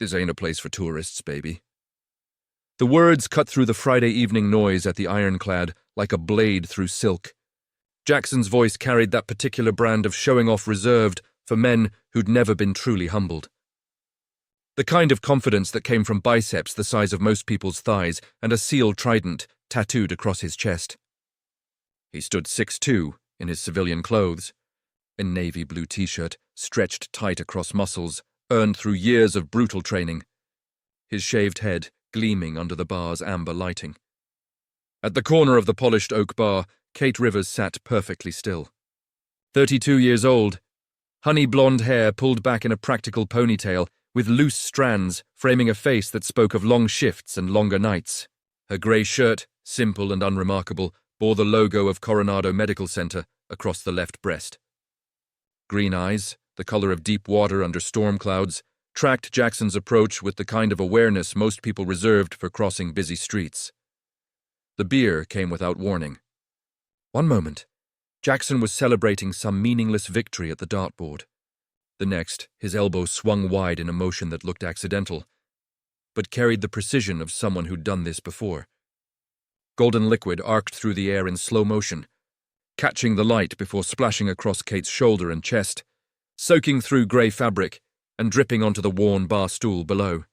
This ain't a place for tourists, baby. The words cut through the Friday evening noise at the ironclad like a blade through silk. Jackson's voice carried that particular brand of showing off reserved for men who'd never been truly humbled. The kind of confidence that came from biceps the size of most people's thighs and a seal trident tattooed across his chest. He stood 6'2" in his civilian clothes, a navy blue t-shirt stretched tight across muscles, earned through years of brutal training, his shaved head gleaming under the bar's amber lighting. At the corner of the polished oak bar, Kate Rivers sat perfectly still. 32 years old, honey blonde hair pulled back in a practical ponytail with loose strands framing a face that spoke of long shifts and longer nights. Her grey shirt, simple and unremarkable, bore the logo of Coronado Medical Center across the left breast. Green eyes, the color of deep water under storm clouds, tracked Jackson's approach with the kind of awareness most people reserved for crossing busy streets. The beer came without warning. One moment, Jackson was celebrating some meaningless victory at the dartboard. The next, his elbow swung wide in a motion that looked accidental, but carried the precision of someone who'd done this before. Golden liquid arced through the air in slow motion, catching the light before splashing across Kate's shoulder and chest, soaking through grey fabric and dripping onto the worn bar stool below.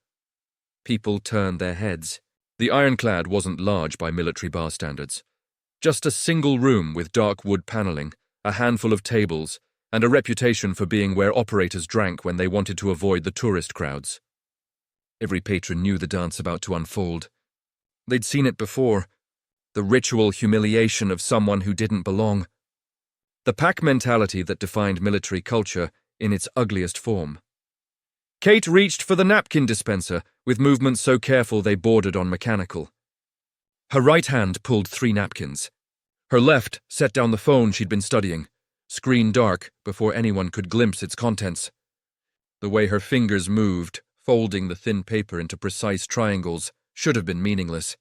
People turned their heads. The ironclad wasn't large by military bar standards. Just a single room with dark wood paneling, a handful of tables, and a reputation for being where operators drank when they wanted to avoid the tourist crowds. Every patron knew the dance about to unfold. They'd seen it before, the ritual humiliation of someone who didn't belong. The pack mentality that defined military culture in its ugliest form. Kate reached for the napkin dispenser with movements so careful they bordered on mechanical. Her right hand pulled 3 napkins. Her left set down the phone she'd been studying, screen dark before anyone could glimpse its contents. The way her fingers moved, folding the thin paper into precise triangles, should have been meaningless.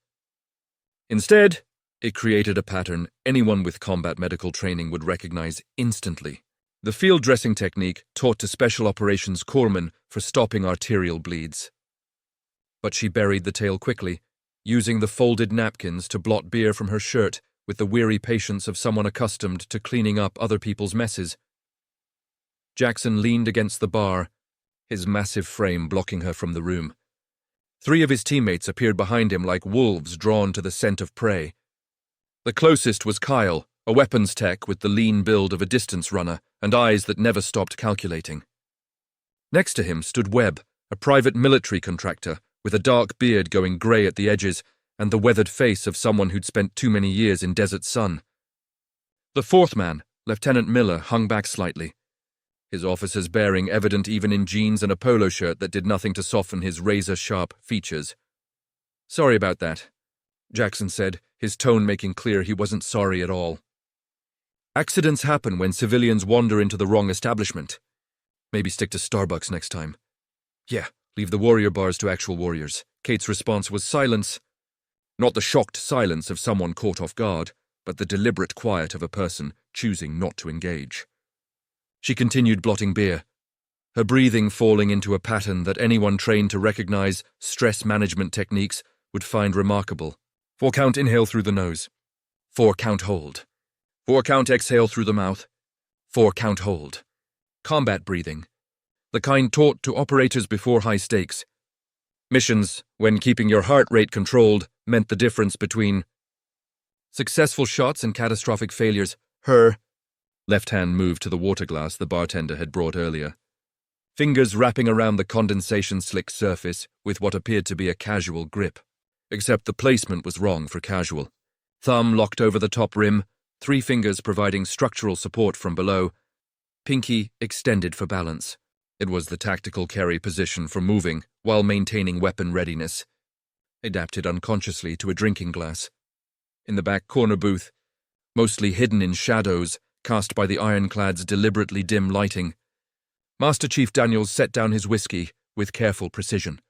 Instead, it created a pattern anyone with combat medical training would recognize instantly. The field dressing technique taught to Special Operations Corpsmen for stopping arterial bleeds. But she buried the tale quickly, using the folded napkins to blot beer from her shirt with the weary patience of someone accustomed to cleaning up other people's messes. Jackson leaned against the bar, his massive frame blocking her from the room. 3 of his teammates appeared behind him like wolves drawn to the scent of prey. The closest was Kyle, a weapons tech with the lean build of a distance runner and eyes that never stopped calculating. Next to him stood Webb, a private military contractor with a dark beard going grey at the edges and the weathered face of someone who'd spent too many years in desert sun. The 4th man, Lieutenant Miller, hung back slightly, his officer's bearing evident even in jeans and a polo shirt that did nothing to soften his razor-sharp features. "Sorry about that," Jackson said, his tone making clear he wasn't sorry at all. Accidents happen when civilians wander into the wrong establishment. Maybe stick to Starbucks next time. Yeah, leave the warrior bars to actual warriors. Kate's response was silence. Not the shocked silence of someone caught off guard, but the deliberate quiet of a person choosing not to engage. She continued blotting beer, her breathing falling into a pattern that anyone trained to recognize stress management techniques would find remarkable. 4-count inhale through the nose. 4-count hold. 4-count exhale through the mouth. 4-count hold. Combat breathing. The kind taught to operators before high stakes. Missions, when keeping your heart rate controlled, meant the difference between successful shots and catastrophic failures. Her left hand moved to the water glass the bartender had brought earlier, fingers wrapping around the condensation-slick surface with what appeared to be a casual grip. Except the placement was wrong for casual. Thumb locked over the top rim, 3 fingers providing structural support from below, pinky extended for balance. It was the tactical carry position for moving while maintaining weapon readiness, adapted unconsciously to a drinking glass. In the back corner booth, mostly hidden in shadows cast by the ironclad's deliberately dim lighting, Master Chief Daniels set down his whiskey with careful precision.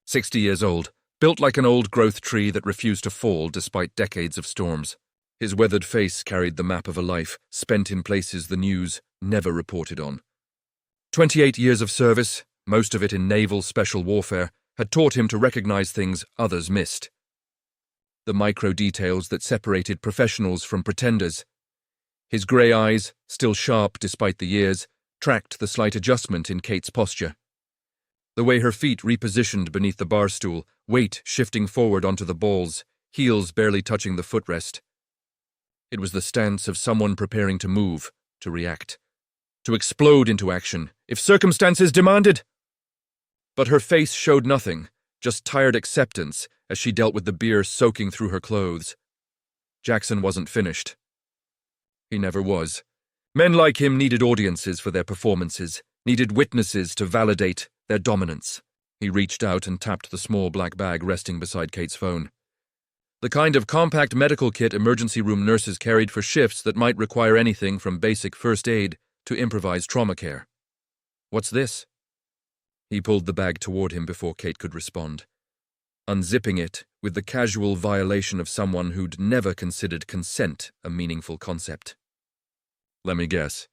60 years old, built like an old-growth tree that refused to fall despite decades of storms. His weathered face carried the map of a life spent in places the news never reported on. 28 years of service, most of it in naval special warfare, had taught him to recognize things others missed. The micro-details that separated professionals from pretenders. His grey eyes, still sharp despite the years, tracked the slight adjustment in Kate's posture. The way her feet repositioned beneath the bar stool, weight shifting forward onto the balls, heels barely touching the footrest. It was the stance of someone preparing to move, to react, to explode into action, if circumstances demanded. But her face showed nothing, just tired acceptance as she dealt with the beer soaking through her clothes. Jackson wasn't finished. He never was. Men like him needed audiences for their performances, needed witnesses to validate their dominance. He reached out and tapped the small black bag resting beside Kate's phone. The kind of compact medical kit emergency room nurses carried for shifts that might require anything from basic first aid to improvised trauma care. "What's this?" He pulled the bag toward him before Kate could respond, unzipping it with the casual violation of someone who'd never considered consent a meaningful concept. "Let me guess.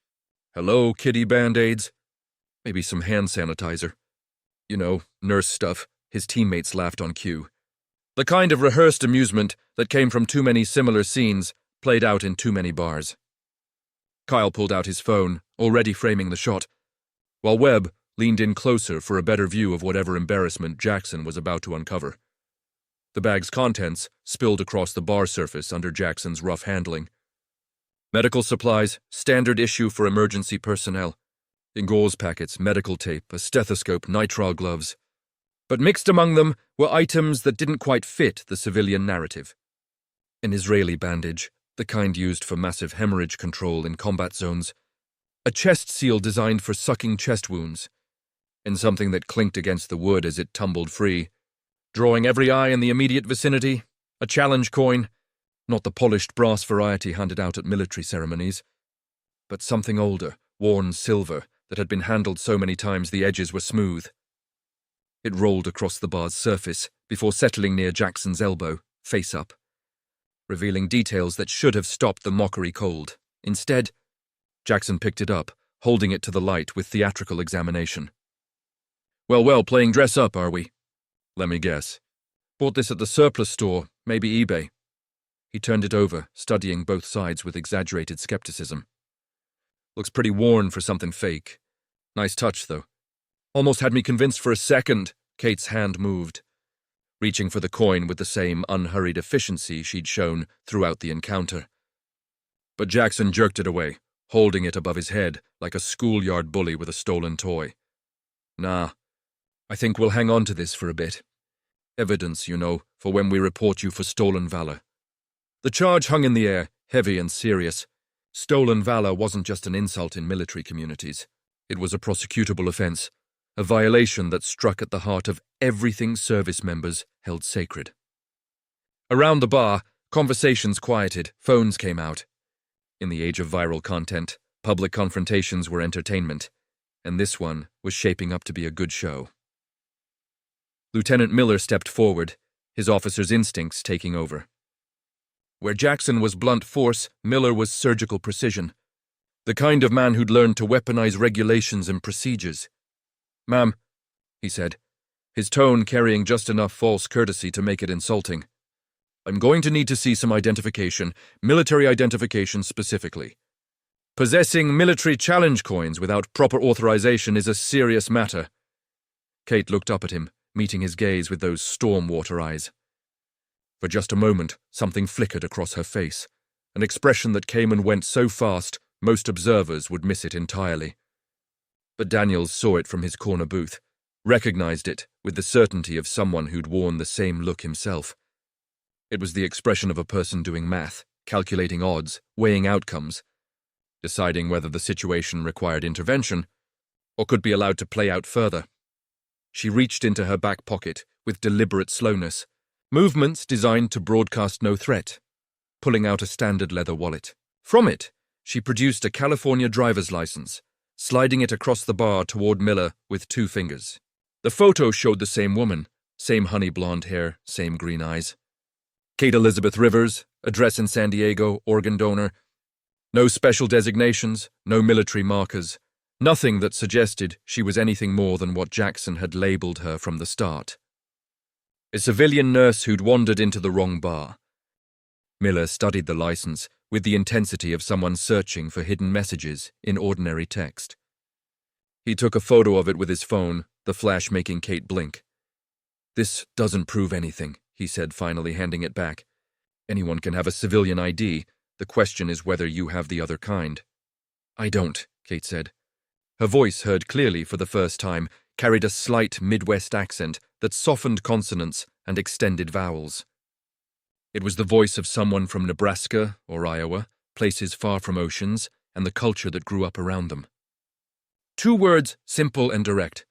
Hello, kitty Band-Aids? Maybe some hand sanitizer. You know, nurse stuff," his teammates laughed on cue. The kind of rehearsed amusement that came from too many similar scenes played out in too many bars. Kyle pulled out his phone, already framing the shot, while Webb leaned in closer for a better view of whatever embarrassment Jackson was about to uncover. The bag's contents spilled across the bar surface under Jackson's rough handling. Medical supplies, standard issue for emergency personnel. In gauze packets, medical tape, a stethoscope, nitrile gloves. But mixed among them were items that didn't quite fit the civilian narrative. An Israeli bandage, the kind used for massive hemorrhage control in combat zones. A chest seal designed for sucking chest wounds. And something that clinked against the wood as it tumbled free. Drawing every eye in the immediate vicinity, a challenge coin, not the polished brass variety handed out at military ceremonies, but something older, worn silver, that had been handled so many times the edges were smooth. It rolled across the bar's surface before settling near Jackson's elbow, face up, revealing details that should have stopped the mockery cold. Instead, Jackson picked it up, holding it to the light with theatrical examination. Well, playing dress up, are we? Let me guess. Bought this at the surplus store, maybe eBay." He turned it over, studying both sides with exaggerated skepticism. "Looks pretty worn for something fake. Nice touch, though. Almost had me convinced for a second." Kate's hand moved, reaching for the coin with the same unhurried efficiency she'd shown throughout the encounter. But Jackson jerked it away, holding it above his head like a schoolyard bully with a stolen toy. "Nah, I think we'll hang on to this for a bit. Evidence, you know, for when we report you for stolen valor." The charge hung in the air, heavy and serious. Stolen valor wasn't just an insult in military communities. It was a prosecutable offense, a violation that struck at the heart of everything service members held sacred. Around the bar, conversations quieted, phones came out. In the age of viral content, public confrontations were entertainment, and this one was shaping up to be a good show. Lieutenant Miller stepped forward, his officer's instincts taking over. Where Jackson was blunt force, Miller was surgical precision. The kind of man who'd learned to weaponize regulations and procedures. "Ma'am," he said, his tone carrying just enough false courtesy to make it insulting. "I'm going to need to see some identification, military identification specifically. Possessing military challenge coins without proper authorization is a serious matter." Kate looked up at him, meeting his gaze with those storm-water eyes. For just a moment, something flickered across her face, an expression that came and went so fast most observers would miss it entirely. But Daniels saw it from his corner booth, recognized it with the certainty of someone who'd worn the same look himself. It was the expression of a person doing math, calculating odds, weighing outcomes, deciding whether the situation required intervention or could be allowed to play out further. She reached into her back pocket with deliberate slowness, movements designed to broadcast no threat, pulling out a standard leather wallet. From it, she produced a California driver's license, sliding it across the bar toward Miller with 2 fingers. The photo showed the same woman, same honey blonde hair, same green eyes. Kate Elizabeth Rivers, address in San Diego, organ donor. No special designations, no military markers, Nothing that suggested she was anything more than what Jackson had labeled her from the start. A civilian nurse who'd wandered into the wrong bar. Miller studied the license with the intensity of someone searching for hidden messages in ordinary text. He took a photo of it with his phone, the flash making Kate blink. "This doesn't prove anything," he said, finally handing it back. "Anyone can have a civilian ID. The question is whether you have the other kind." "I don't," Kate said. Her voice, heard clearly for the first time, carried a slight Midwest accent that softened consonants and extended vowels. It was the voice of someone from Nebraska or Iowa, places far from oceans, and the culture that grew up around them. 2 words, simple and direct.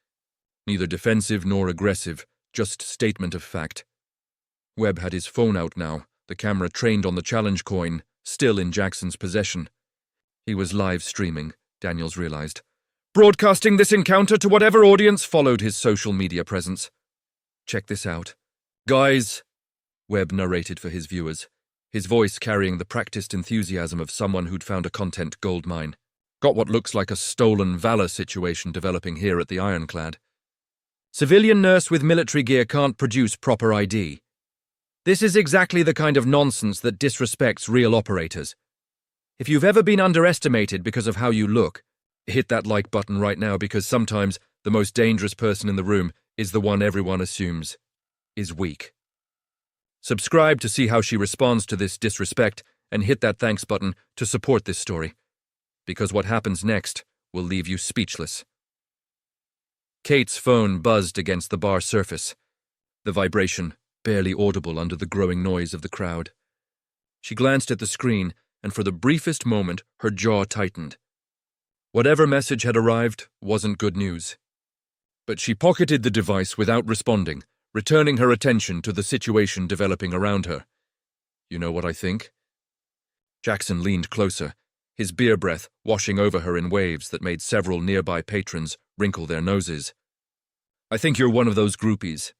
Neither defensive nor aggressive, just statement of fact. Webb had his phone out now, the camera trained on the challenge coin, still in Jackson's possession. He was live streaming, Daniels realized, broadcasting this encounter to whatever audience followed his social media presence. "Check this out. Guys," Webb narrated for his viewers, his voice carrying the practiced enthusiasm of someone who'd found a content goldmine. "Got what looks like a stolen valor situation developing here at the Ironclad. Civilian nurse with military gear can't produce proper ID. This is exactly the kind of nonsense that disrespects real operators. If you've ever been underestimated because of how you look, hit that like button right now, because sometimes the most dangerous person in the room is the one everyone assumes is weak. Subscribe to see how she responds to this disrespect, and hit that thanks button to support this story, because what happens next will leave you speechless." Kate's phone buzzed against the bar surface, the vibration barely audible under the growing noise of the crowd. She glanced at the screen, and for the briefest moment her jaw tightened. Whatever message had arrived wasn't good news. But she pocketed the device without responding, returning her attention to the situation developing around her. "You know what I think?" Jackson leaned closer, his beer breath washing over her in waves that made several nearby patrons wrinkle their noses. "I think you're one of those groupies.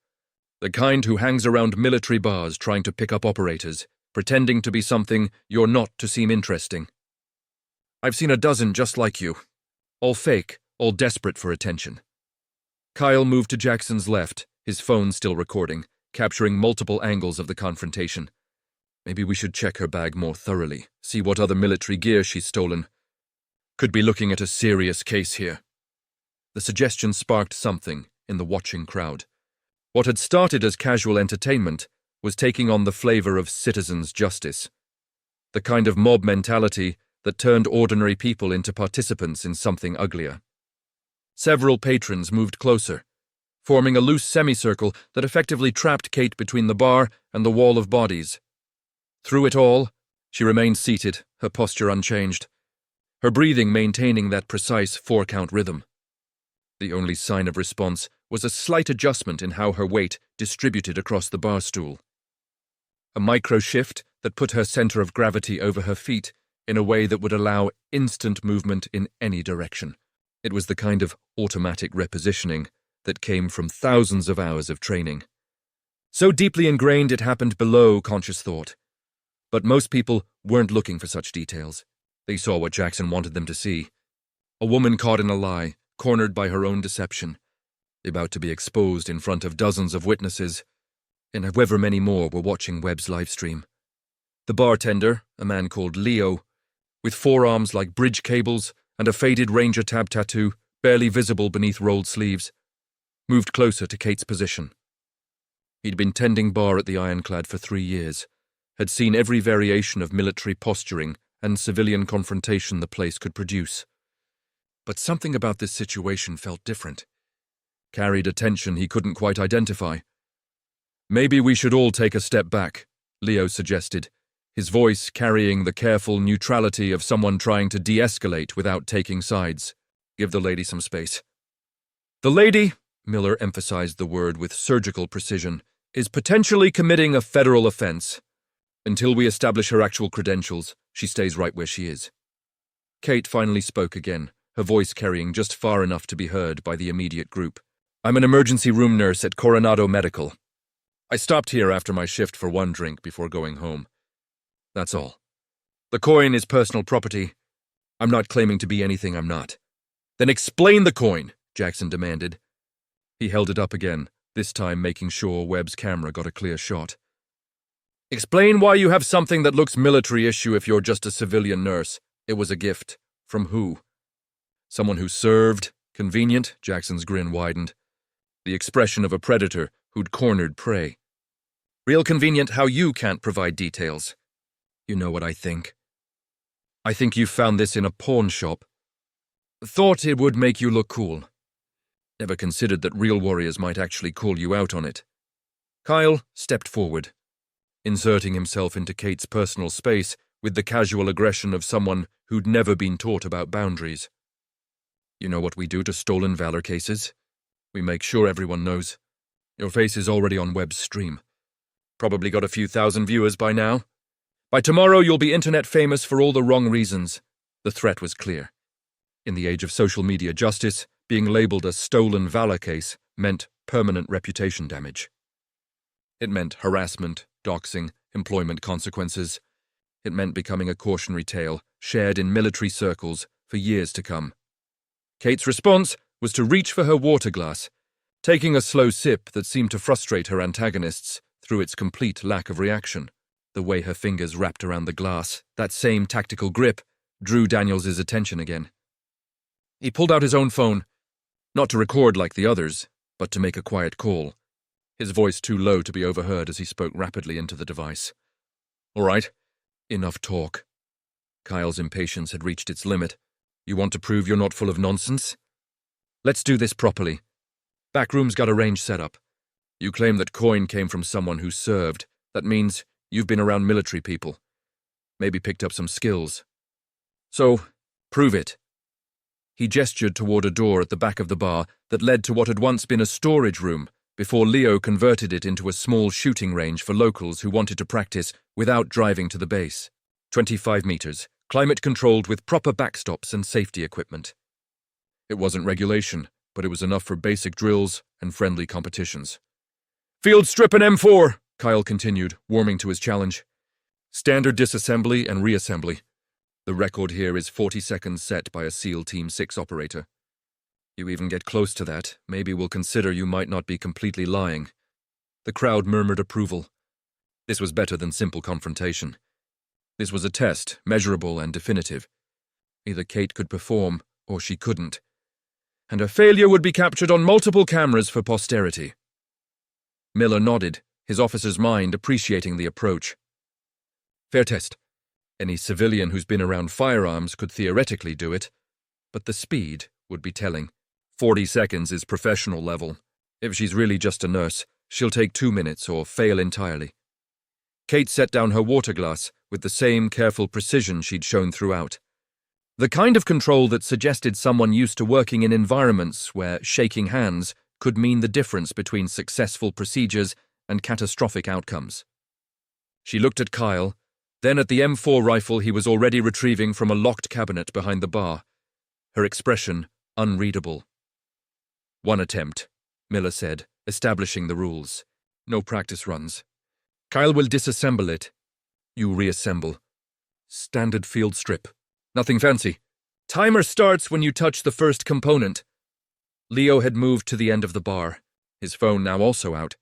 The kind who hangs around military bars trying to pick up operators, pretending to be something you're not to seem interesting. I've seen a dozen just like you. All fake, all desperate for attention." Kyle moved to Jackson's left, his phone still recording, capturing multiple angles of the confrontation. "Maybe we should check her bag more thoroughly, see what other military gear she's stolen. Could be looking at a serious case here." The suggestion sparked something in the watching crowd. What had started as casual entertainment was taking on the flavor of citizens' justice, the kind of mob mentality that turned ordinary people into participants in something uglier. Several patrons moved closer, forming a loose semicircle that effectively trapped Kate between the bar and the wall of bodies. Through it all, she remained seated, her posture unchanged, her breathing maintaining that precise 4-count rhythm. The only sign of response was a slight adjustment in how her weight distributed across the bar stool. A micro shift that put her center of gravity over her feet in a way that would allow instant movement in any direction. It was the kind of automatic repositioning that came from thousands of hours of training. So deeply ingrained it happened below conscious thought. But most people weren't looking for such details. They saw what Jackson wanted them to see. A woman caught in a lie, cornered by her own deception, about to be exposed in front of dozens of witnesses, and however many more were watching Webb's livestream. The bartender, a man called Leo, with forearms like bridge cables and a faded Ranger tab tattoo barely visible beneath rolled sleeves, moved closer to Kate's position. He'd been tending bar at the Ironclad for 3 years, had seen every variation of military posturing and civilian confrontation the place could produce. But something about this situation felt different, carried a tension he couldn't quite identify. "Maybe we should all take a step back," Leo suggested, his voice carrying the careful neutrality of someone trying to de-escalate without taking sides. "Give the lady some space." "The lady," Miller emphasized the word with surgical precision, "is potentially committing a federal offense. Until we establish her actual credentials, she stays right where she is." Kate finally spoke again, her voice carrying just far enough to be heard by the immediate group. "I'm an emergency room nurse at Coronado Medical. I stopped here after my shift for one drink before going home. That's all. The coin is personal property. I'm not claiming to be anything I'm not." Then explain the coin, Jackson demanded. He held it up again, this time making sure Webb's camera got a clear shot. Explain why you have something that looks military-issue if you're just a civilian nurse. It was a gift. From who? Someone who served? Convenient? Jackson's grin widened. The expression of a predator who'd cornered prey. Real convenient how you can't provide details. You know what I think. I think you found this in a pawn shop. Thought it would make you look cool. Never considered that real warriors might actually call you out on it. Kyle stepped forward, inserting himself into Kate's personal space with the casual aggression of someone who'd never been taught about boundaries. You know what we do to stolen valor cases? We make sure everyone knows. Your face is already on Webb's stream. Probably got a few thousand viewers by now. By tomorrow you'll be internet famous for all the wrong reasons. The threat was clear. In the age of social media justice, being labeled a stolen valor case meant permanent reputation damage. It meant harassment, doxing, employment consequences. It meant becoming a cautionary tale shared in military circles for years to come. Kate's response was to reach for her water glass, taking a slow sip that seemed to frustrate her antagonists through its complete lack of reaction. The way her fingers wrapped around the glass, that same tactical grip, drew Daniels' attention again. He pulled out his own phone, not to record like the others, but to make a quiet call, his voice too low to be overheard as he spoke rapidly into the device. All right, enough talk. Kyle's impatience had reached its limit. You want to prove you're not full of nonsense? Let's do this properly. Backroom's got a range set up. You claim that coin came from someone who served. That means you've been around military people. Maybe picked up some skills. So, prove it. He gestured toward a door at the back of the bar that led to what had once been a storage room before Leo converted it into a small shooting range for locals who wanted to practice without driving to the base. 25 meters, climate-controlled with proper backstops and safety equipment. It wasn't regulation, but it was enough for basic drills and friendly competitions. Field strip and M4, Kyle continued, warming to his challenge. Standard disassembly and reassembly. The record here is 40 seconds set by a SEAL Team 6 operator. You even get close to that, maybe we'll consider you might not be completely lying. The crowd murmured approval. This was better than simple confrontation. This was a test, measurable and definitive. Either Kate could perform, or she couldn't. And her failure would be captured on multiple cameras for posterity. Miller nodded, his officer's mind appreciating the approach. Fair test. Any civilian who's been around firearms could theoretically do it, but the speed would be telling. 40 seconds is professional level. If she's really just a nurse, she'll take 2 minutes or fail entirely. Kate set down her water glass with the same careful precision she'd shown throughout. The kind of control that suggested someone used to working in environments where shaking hands could mean the difference between successful procedures and catastrophic outcomes. She looked at Kyle, then at the M4 rifle he was already retrieving from a locked cabinet behind the bar, her expression unreadable. One attempt, Miller said, establishing the rules. No practice runs. Kyle will disassemble it. You reassemble. Standard field strip. Nothing fancy. Timer starts when you touch the first component. Leo had moved to the end of the bar, his phone now also out.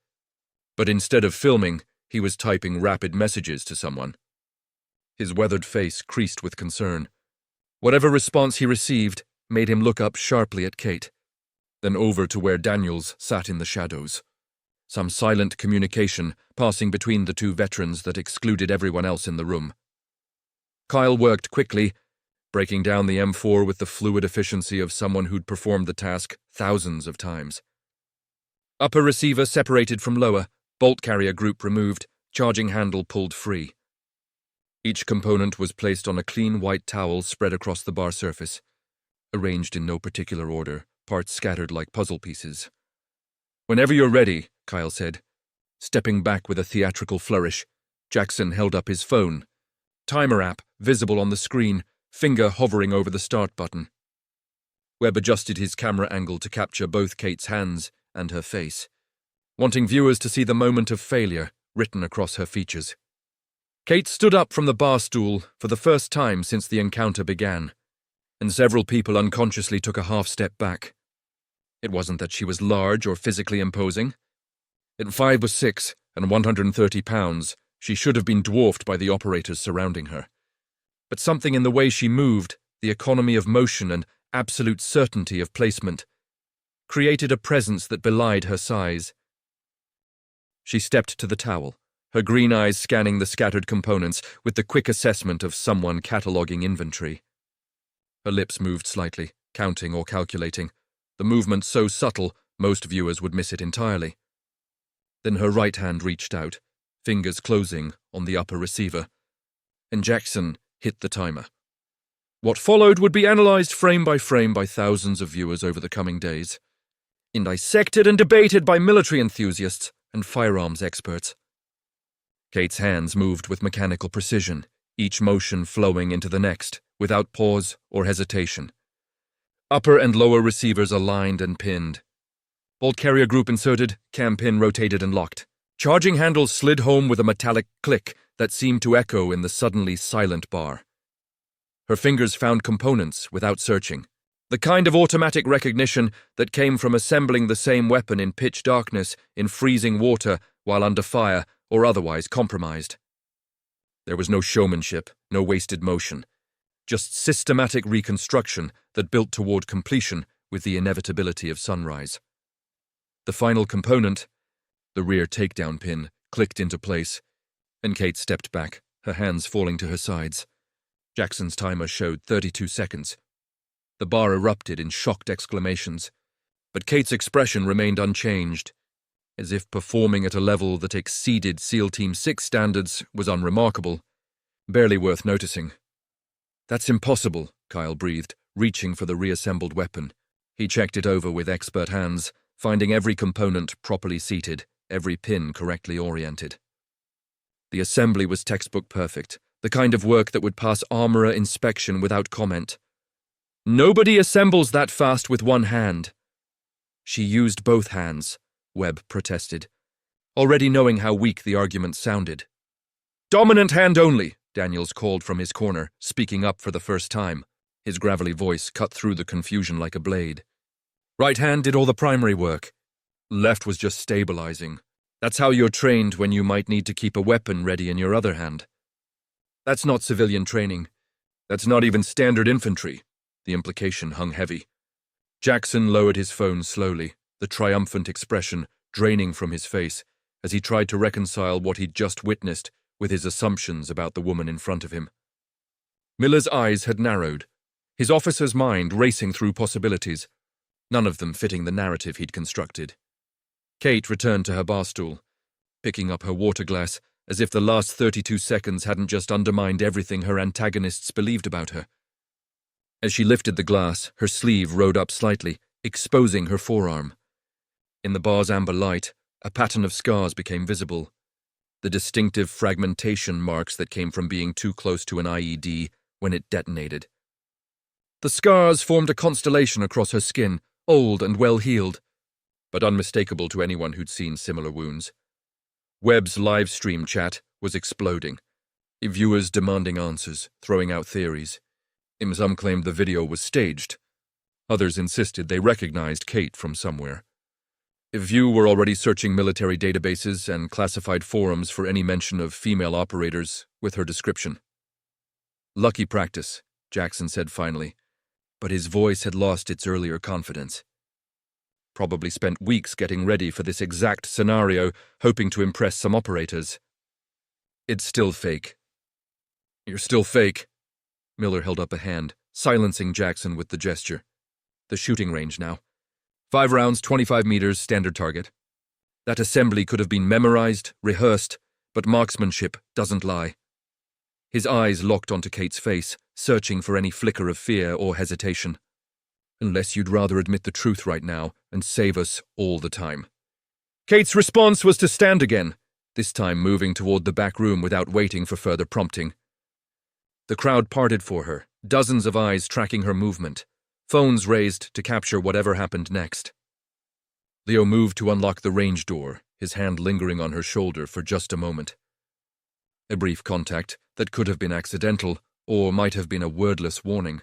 But instead of filming, he was typing rapid messages to someone. His weathered face creased with concern. Whatever response he received made him look up sharply at Kate, then over to where Daniels sat in the shadows. Some silent communication passing between the two veterans that excluded everyone else in the room. Kyle worked quickly, breaking down the M4 with the fluid efficiency of someone who'd performed the task thousands of times. Upper receiver separated from lower, bolt carrier group removed, charging handle pulled free. Each component was placed on a clean white towel spread across the bar surface, arranged in no particular order, parts scattered like puzzle pieces. Whenever you're ready, Kyle said. Stepping back with a theatrical flourish, Jackson held up his phone. Timer app visible on the screen, finger hovering over the start button. Webb adjusted his camera angle to capture both Kate's hands and her face, wanting viewers to see the moment of failure written across her features. Kate stood up from the bar stool for the first time since the encounter began. and several people unconsciously took a half step back. It wasn't that she was large or physically imposing. At 5'6" and 130 pounds, she should have been dwarfed by the operators surrounding her. But something in the way she moved, the economy of motion and absolute certainty of placement, created a presence that belied her size. She stepped to the towel, her green eyes scanning the scattered components with the quick assessment of someone cataloguing inventory. Her lips moved slightly, counting or calculating, the movement so subtle most viewers would miss it entirely. Then her right hand reached out, fingers closing on the upper receiver, and Jackson hit the timer. What followed would be analysed frame by thousands of viewers over the coming days, and dissected and debated by military enthusiasts and firearms experts. Kate's hands moved with mechanical precision, each motion flowing into the next, without pause or hesitation. Upper and lower receivers aligned and pinned. Bolt carrier group inserted, cam pin rotated and locked. Charging handles slid home with a metallic click that seemed to echo in the suddenly silent bar. Her fingers found components without searching. The kind of automatic recognition that came from assembling the same weapon in pitch darkness, in freezing water, while under fire, or otherwise compromised. There was no showmanship, no wasted motion. Just systematic reconstruction that built toward completion with the inevitability of sunrise. The final component, the rear takedown pin, clicked into place, and Kate stepped back, her hands falling to her sides. Jackson's timer showed 32 seconds. The bar erupted in shocked exclamations, but Kate's expression remained unchanged, as if performing at a level that exceeded SEAL Team 6 standards was unremarkable, barely worth noticing. "That's impossible," Kyle breathed, reaching for the reassembled weapon. He checked it over with expert hands, finding every component properly seated, every pin correctly oriented. The assembly was textbook perfect, the kind of work that would pass armorer inspection without comment. "Nobody assembles that fast with one hand." "She used both hands," Webb protested, already knowing how weak the argument sounded. "Dominant hand only," Daniels called from his corner, speaking up for the first time. His gravelly voice cut through the confusion like a blade. "Right hand did all the primary work. Left was just stabilizing. That's how you're trained when you might need to keep a weapon ready in your other hand." "That's not civilian training. That's not even standard infantry." The implication hung heavy. Jackson lowered his phone slowly, the triumphant expression draining from his face as he tried to reconcile what he'd just witnessed with his assumptions about the woman in front of him. Miller's eyes had narrowed, his officer's mind racing through possibilities, none of them fitting the narrative he'd constructed. Kate returned to her bar stool, picking up her water glass as if the last 32 seconds hadn't just undermined everything her antagonists believed about her. As she lifted the glass, her sleeve rode up slightly, exposing her forearm. In the bar's amber light, a pattern of scars became visible, the distinctive fragmentation marks that came from being too close to an IED when it detonated. The scars formed a constellation across her skin, old and well-healed, but unmistakable to anyone who'd seen similar wounds. Webb's live stream chat was exploding, viewers demanding answers, throwing out theories. Some claimed the video was staged. Others insisted they recognized Kate from somewhere. Few were already searching military databases and classified forums for any mention of female operators with her description. "Lucky practice," Jackson said finally, but his voice had lost its earlier confidence. "Probably spent weeks getting ready for this exact scenario, hoping to impress some operators. It's still fake." "You're still fake." Miller held up a hand, silencing Jackson with the gesture. "The shooting range now. 5 rounds, 25 meters, standard target. That assembly could have been memorized, rehearsed, but marksmanship doesn't lie." His eyes locked onto Kate's face, searching for any flicker of fear or hesitation. "Unless you'd rather admit the truth right now and save us all the time." Kate's response was to stand again, this time moving toward the back room without waiting for further prompting. The crowd parted for her, dozens of eyes tracking her movement, phones raised to capture whatever happened next. Leo moved to unlock the range door, his hand lingering on her shoulder for just a moment. A brief contact that could have been accidental or might have been a wordless warning.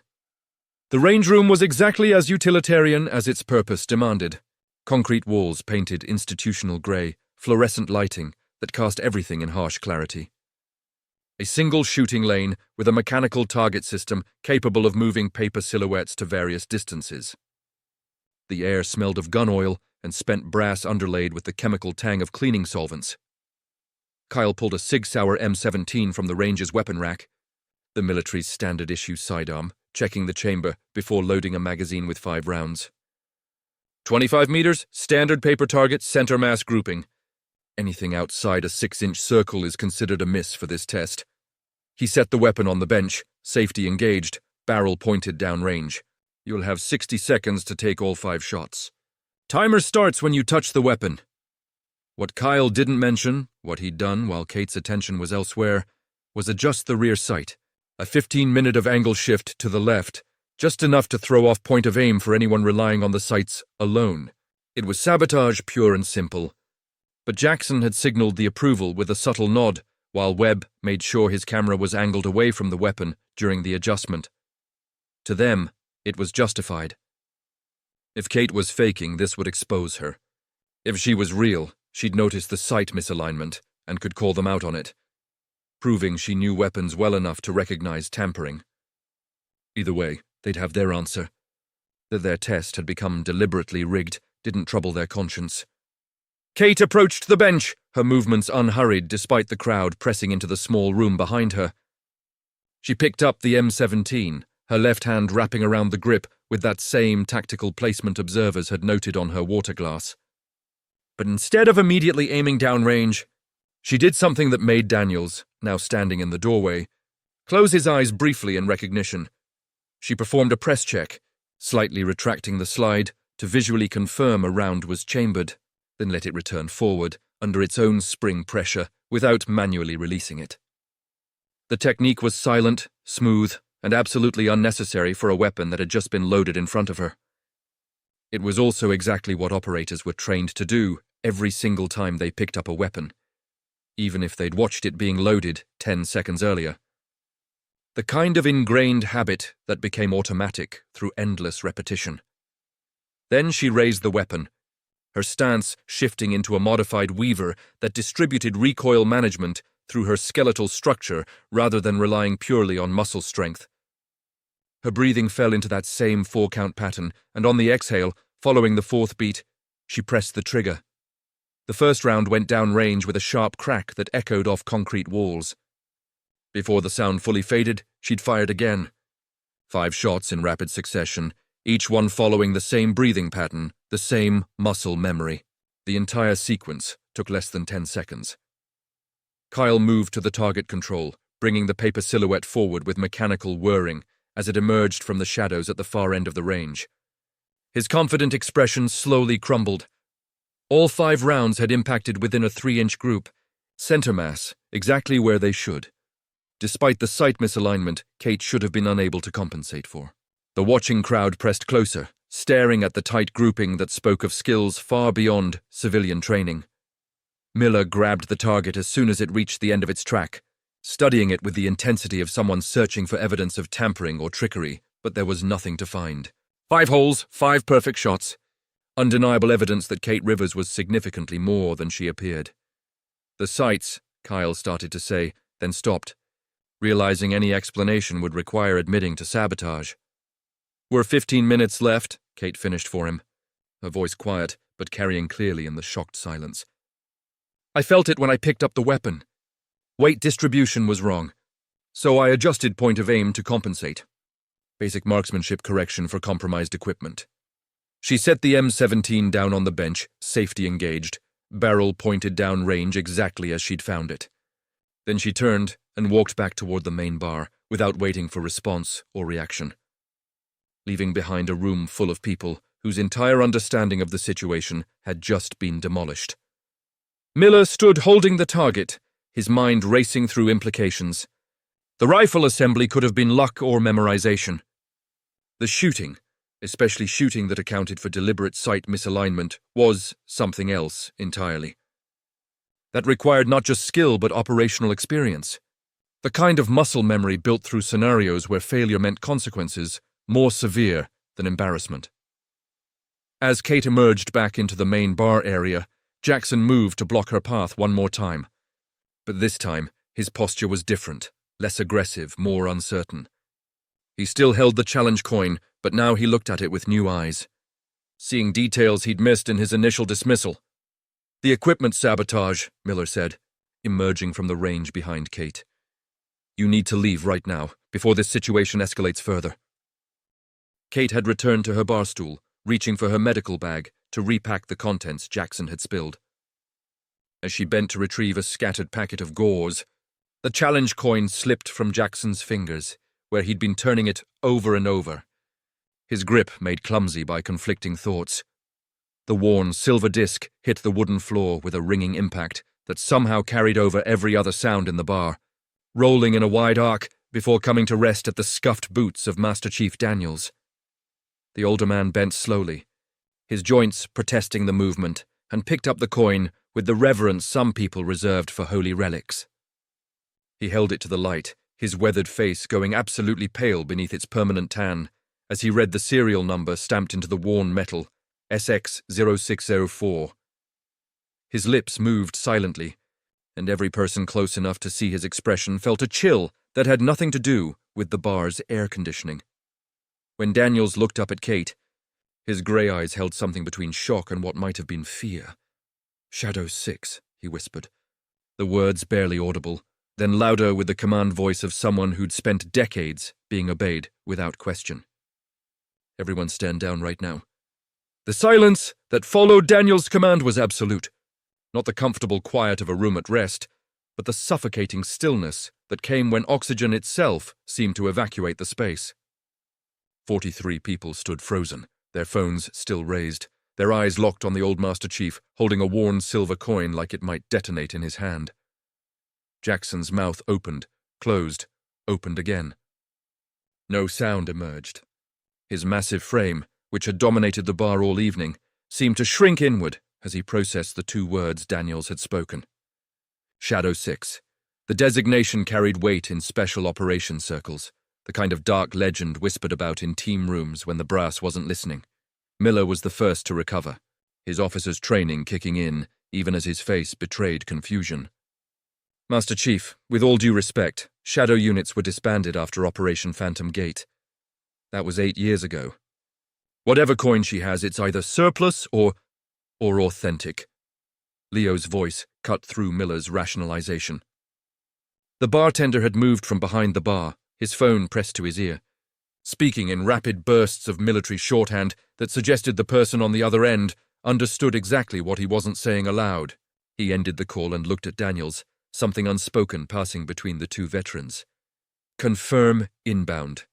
The range room was exactly as utilitarian as its purpose demanded. Concrete walls painted institutional grey, fluorescent lighting that cast everything in harsh clarity. A single shooting lane with a mechanical target system capable of moving paper silhouettes to various distances. The air smelled of gun oil and spent brass underlaid with the chemical tang of cleaning solvents. Kyle pulled a Sig Sauer M17 from the range's weapon rack, the military's standard-issue sidearm, checking the chamber before loading a magazine with 5 rounds. 25 meters, standard paper target, center mass grouping. Anything outside a 6-inch circle is considered a miss for this test. He set the weapon on the bench, safety engaged, barrel pointed downrange. You'll have 60 seconds to take all 5 shots. Timer starts when you touch the weapon. What Kyle didn't mention, what he'd done while Kate's attention was elsewhere, was adjust the rear sight. A 15-minute of angle shift to the left, just enough to throw off point of aim for anyone relying on the sights alone. It was sabotage, pure and simple. But Jackson had signaled the approval with a subtle nod, while Webb made sure his camera was angled away from the weapon during the adjustment. To them, it was justified. If Kate was faking, this would expose her. If she was real, she'd notice the sight misalignment and could call them out on it, proving she knew weapons well enough to recognize tampering. Either way, they'd have their answer. That their test had become deliberately rigged didn't trouble their conscience. Kate approached the bench, her movements unhurried despite the crowd pressing into the small room behind her. She picked up the M17, her left hand wrapping around the grip with that same tactical placement observers had noted on her water glass. But instead of immediately aiming downrange, she did something that made Daniels, now standing in the doorway, close his eyes briefly in recognition. She performed a press check, slightly retracting the slide to visually confirm a round was chambered, then let it return forward under its own spring pressure without manually releasing it. The technique was silent, smooth, and absolutely unnecessary for a weapon that had just been loaded in front of her. It was also exactly what operators were trained to do every single time they picked up a weapon, even if they'd watched it being loaded 10 seconds earlier. The kind of ingrained habit that became automatic through endless repetition. Then she raised the weapon, her stance shifting into a modified weaver that distributed recoil management through her skeletal structure rather than relying purely on muscle strength. Her breathing fell into that same 4-count pattern, and on the exhale, following the 4th beat, she pressed the trigger. The first round went downrange with a sharp crack that echoed off concrete walls. Before the sound fully faded, she'd fired again. 5 shots in rapid succession, each one following the same breathing pattern, the same muscle memory. The entire sequence took less than 10 seconds. Kyle moved to the target control, bringing the paper silhouette forward with mechanical whirring as it emerged from the shadows at the far end of the range. His confident expression slowly crumbled. All 5 rounds had impacted within a 3-inch group, center mass, exactly where they should. Despite the sight misalignment, Kate should have been unable to compensate for. The watching crowd pressed closer, staring at the tight grouping that spoke of skills far beyond civilian training. Miller grabbed the target as soon as it reached the end of its track, studying it with the intensity of someone searching for evidence of tampering or trickery, but there was nothing to find. 5 holes, 5 perfect shots. Undeniable evidence that Kate Rivers was significantly more than she appeared. The sights, Kyle started to say, then stopped, realizing any explanation would require admitting to sabotage. We're 15 minutes left, Kate finished for him, her voice quiet, but carrying clearly in the shocked silence. I felt it when I picked up the weapon. Weight distribution was wrong, so I adjusted point of aim to compensate. Basic marksmanship correction for compromised equipment. She set the M17 down on the bench, safety engaged, barrel pointed down range exactly as she'd found it. Then she turned and walked back toward the main bar without waiting for response or reaction, leaving behind a room full of people whose entire understanding of the situation had just been demolished. Miller stood holding the target, his mind racing through implications. The rifle assembly could have been luck or memorization. The shooting, especially shooting that accounted for deliberate sight misalignment, was something else entirely. That required not just skill but operational experience. The kind of muscle memory built through scenarios where failure meant consequences more severe than embarrassment. As Kate emerged back into the main bar area, Jackson moved to block her path one more time. But this time, his posture was different, less aggressive, more uncertain. He still held the challenge coin, but now he looked at it with new eyes, seeing details he'd missed in his initial dismissal. "The equipment sabotage," Miller said, emerging from the range behind Kate. "You need to leave right now, before this situation escalates further." Kate had returned to her bar stool, reaching for her medical bag to repack the contents Jackson had spilled. As she bent to retrieve a scattered packet of gauze, the challenge coin slipped from Jackson's fingers, where he'd been turning it over and over, his grip made clumsy by conflicting thoughts. The worn silver disc hit the wooden floor with a ringing impact that somehow carried over every other sound in the bar, rolling in a wide arc before coming to rest at the scuffed boots of Master Chief Daniels. The older man bent slowly, his joints protesting the movement, and picked up the coin with the reverence some people reserved for holy relics. He held it to the light, his weathered face going absolutely pale beneath its permanent tan, as he read the serial number stamped into the worn metal, SX0604. His lips moved silently, and every person close enough to see his expression felt a chill that had nothing to do with the bar's air conditioning. When Daniels looked up at Kate, his grey eyes held something between shock and what might have been fear. "Shadow 6, he whispered, the words barely audible, then louder with the command voice of someone who'd spent decades being obeyed without question. "Everyone stand down right now." The silence that followed Daniel's command was absolute. Not the comfortable quiet of a room at rest, but the suffocating stillness that came when oxygen itself seemed to evacuate the space. 43 people stood frozen, their phones still raised, their eyes locked on the old Master Chief, holding a worn silver coin like it might detonate in his hand. Jackson's mouth opened, closed, opened again. No sound emerged. His massive frame, which had dominated the bar all evening, seemed to shrink inward as he processed the two words Daniels had spoken. Shadow 6. The designation carried weight in special operations circles, the kind of dark legend whispered about in team rooms when the brass wasn't listening. Miller was the first to recover, his officer's training kicking in, even as his face betrayed confusion. "Master Chief, with all due respect, shadow units were disbanded after Operation Phantom Gate. That was 8 years ago. Whatever coin she has, it's either surplus or authentic." Leo's voice cut through Miller's rationalization. The bartender had moved from behind the bar, his phone pressed to his ear, speaking in rapid bursts of military shorthand that suggested the person on the other end understood exactly what he wasn't saying aloud. He ended the call and looked at Daniels, something unspoken passing between the two veterans. "Confirm inbound.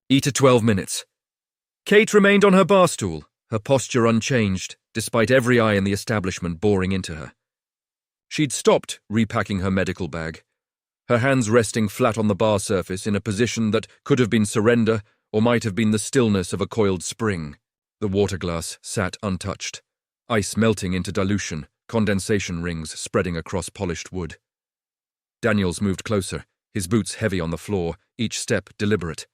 E to 12 minutes. Kate remained on her bar stool, her posture unchanged, despite every eye in the establishment boring into her. She'd stopped repacking her medical bag, her hands resting flat on the bar surface in a position that could have been surrender or might have been the stillness of a coiled spring. The water glass sat untouched, ice melting into dilution, condensation rings spreading across polished wood. Daniels moved closer, his boots heavy on the floor, each step deliberate.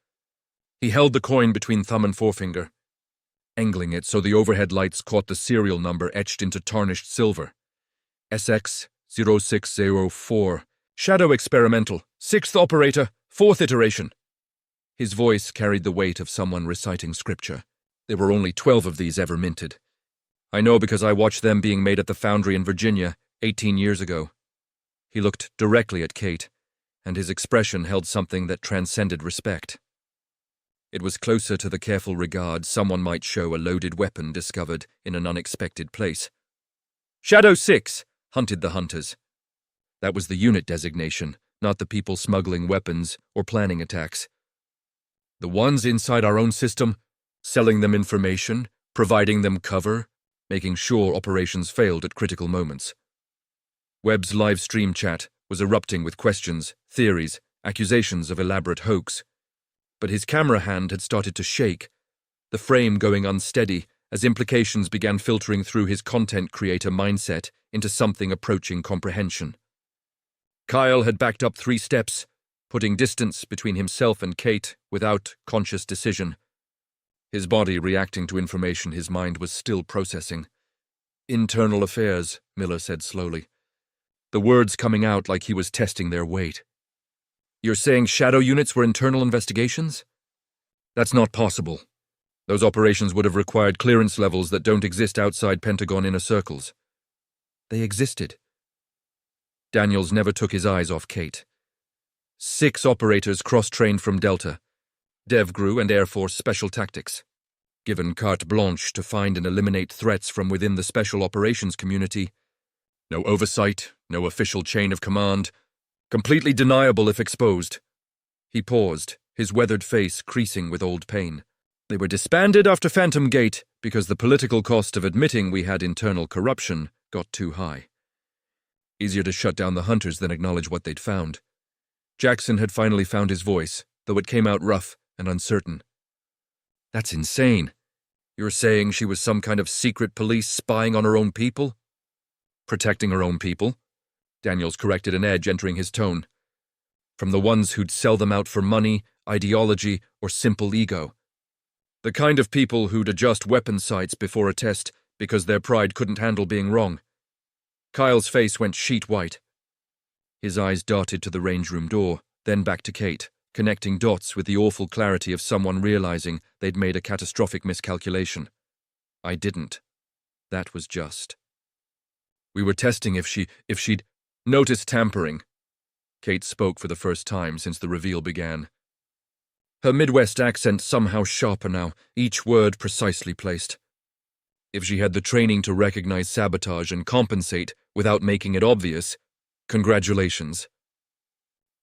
He held the coin between thumb and forefinger, angling it so the overhead lights caught the serial number etched into tarnished silver. SX0604. Shadow Experimental. 6th Operator. 4th Iteration. His voice carried the weight of someone reciting scripture. There were only 12 of these ever minted. I know because I watched them being made at the foundry in Virginia 18 years ago. He looked directly at Kate, and his expression held something that transcended respect. It was closer to the careful regard someone might show a loaded weapon discovered in an unexpected place. Shadow 6, hunted the hunters. That was the unit designation, not the people smuggling weapons or planning attacks. The ones inside our own system, selling them information, providing them cover, making sure operations failed at critical moments. Webb's live stream chat was erupting with questions, theories, accusations of elaborate hoax. But his camera hand had started to shake, the frame going unsteady as implications began filtering through his content creator mindset into something approaching comprehension. Kyle had backed up 3 steps, putting distance between himself and Kate without conscious decision, his body reacting to information his mind was still processing. "Internal affairs," Miller said slowly, the words coming out like he was testing their weight. "You're saying shadow units were internal investigations?" "That's not possible. Those operations would have required clearance levels that don't exist outside Pentagon inner circles." "They existed." Daniels never took his eyes off Kate. 6 operators cross-trained from Delta, DevGru and Air Force Special Tactics, given carte blanche to find and eliminate threats from within the special operations community. No oversight, no official chain of command, completely deniable if exposed. He paused, his weathered face creasing with old pain. "They were disbanded after Phantom Gate because the political cost of admitting we had internal corruption got too high. Easier to shut down the hunters than acknowledge what they'd found." Jackson had finally found his voice, though it came out rough and uncertain. "That's insane. You're saying she was some kind of secret police spying on her own people?" "Protecting her own people," Daniels corrected, an edge entering his tone. "From the ones who'd sell them out for money, ideology, or simple ego. The kind of people who'd adjust weapon sights before a test because their pride couldn't handle being wrong." Kyle's face went sheet white. His eyes darted to the range room door, then back to Kate, connecting dots with the awful clarity of someone realizing they'd made a catastrophic miscalculation. "I didn't. That was just. We were testing if she'd noticed tampering." Kate spoke for the first time since the reveal began. Her Midwest accent somehow sharper now, each word precisely placed. "If she had the training to recognize sabotage and compensate without making it obvious, congratulations.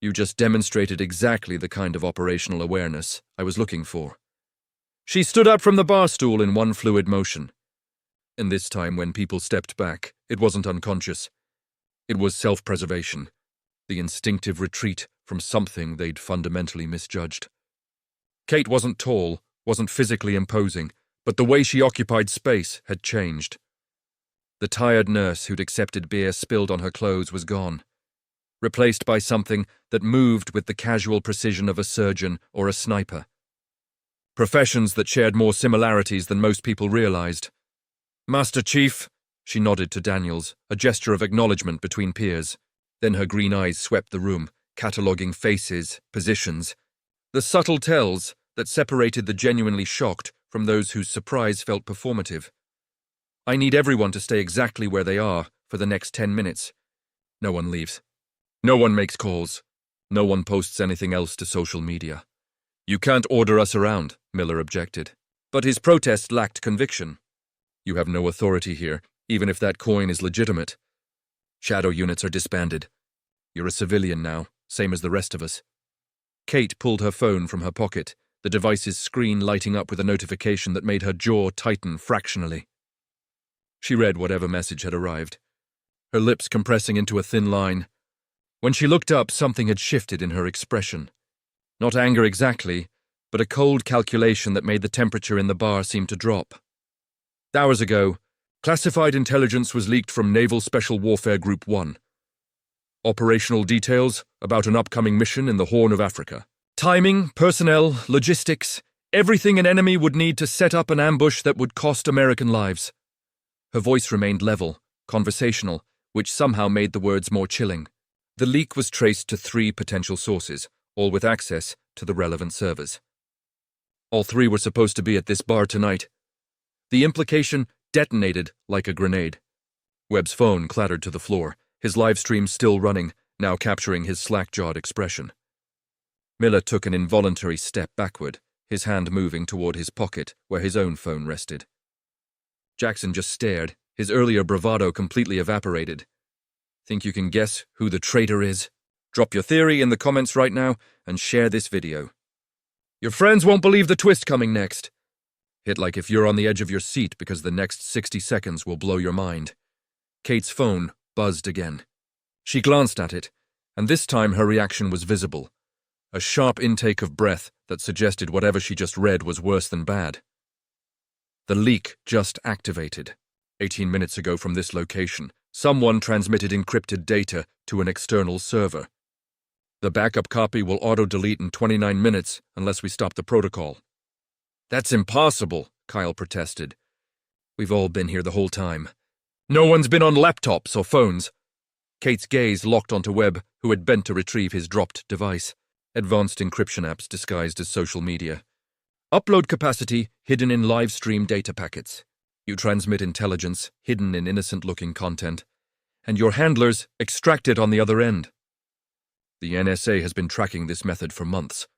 You just demonstrated exactly the kind of operational awareness I was looking for." She stood up from the bar stool in one fluid motion. And this time, when people stepped back, it wasn't unconscious. It was self-preservation, the instinctive retreat from something they'd fundamentally misjudged. Kate wasn't tall, wasn't physically imposing, but the way she occupied space had changed. The tired nurse who'd accepted beer spilled on her clothes was gone, replaced by something that moved with the casual precision of a surgeon or a sniper. Professions that shared more similarities than most people realized. "Master Chief," she nodded to Daniels, a gesture of acknowledgement between peers. Then her green eyes swept the room, cataloguing faces, positions, the subtle tells that separated the genuinely shocked from those whose surprise felt performative. "I need everyone to stay exactly where they are for the next 10 minutes. No one leaves. No one makes calls. No one posts anything else to social media." "You can't order us around," Miller objected. But his protest lacked conviction. "You have no authority here, even if that coin is legitimate. Shadow units are disbanded. You're a civilian now, same as the rest of us." Kate pulled her phone from her pocket, the device's screen lighting up with a notification that made her jaw tighten fractionally. She read whatever message had arrived, her lips compressing into a thin line. When she looked up, something had shifted in her expression. Not anger exactly, but a cold calculation that made the temperature in the bar seem to drop. "Hours ago, classified intelligence was leaked from Naval Special Warfare Group 1. Operational details about an upcoming mission in the Horn of Africa. Timing, personnel, logistics, everything an enemy would need to set up an ambush that would cost American lives." Her voice remained level, conversational, which somehow made the words more chilling. The leak was traced to 3 potential sources, all with access to the relevant servers. All 3 were supposed to be at this bar tonight. The implication detonated like a grenade. Webb's phone clattered to the floor, his live stream still running, now capturing his slack-jawed expression. Miller took an involuntary step backward, his hand moving toward his pocket where his own phone rested. Jackson just stared, his earlier bravado completely evaporated. "Think you can guess who the traitor is? Drop your theory in the comments right now and share this video. Your friends won't believe the twist coming next. Hit like if you're on the edge of your seat because the next 60 seconds will blow your mind." Kate's phone buzzed again. She glanced at it, and this time her reaction was visible. A sharp intake of breath that suggested whatever she just read was worse than bad. The leak just activated. 18 minutes ago from this location, someone transmitted encrypted data to an external server. The backup copy will auto-delete in 29 minutes unless we stop the protocol. That's impossible, Kyle protested. We've all been here the whole time. No one's been on laptops or phones. Kate's gaze locked onto Webb, who had bent to retrieve his dropped device. Advanced encryption apps disguised as social media. Upload capacity hidden in live stream data packets. You transmit intelligence hidden in innocent-looking content, and your handlers extract it on the other end. The NSA has been tracking this method for months.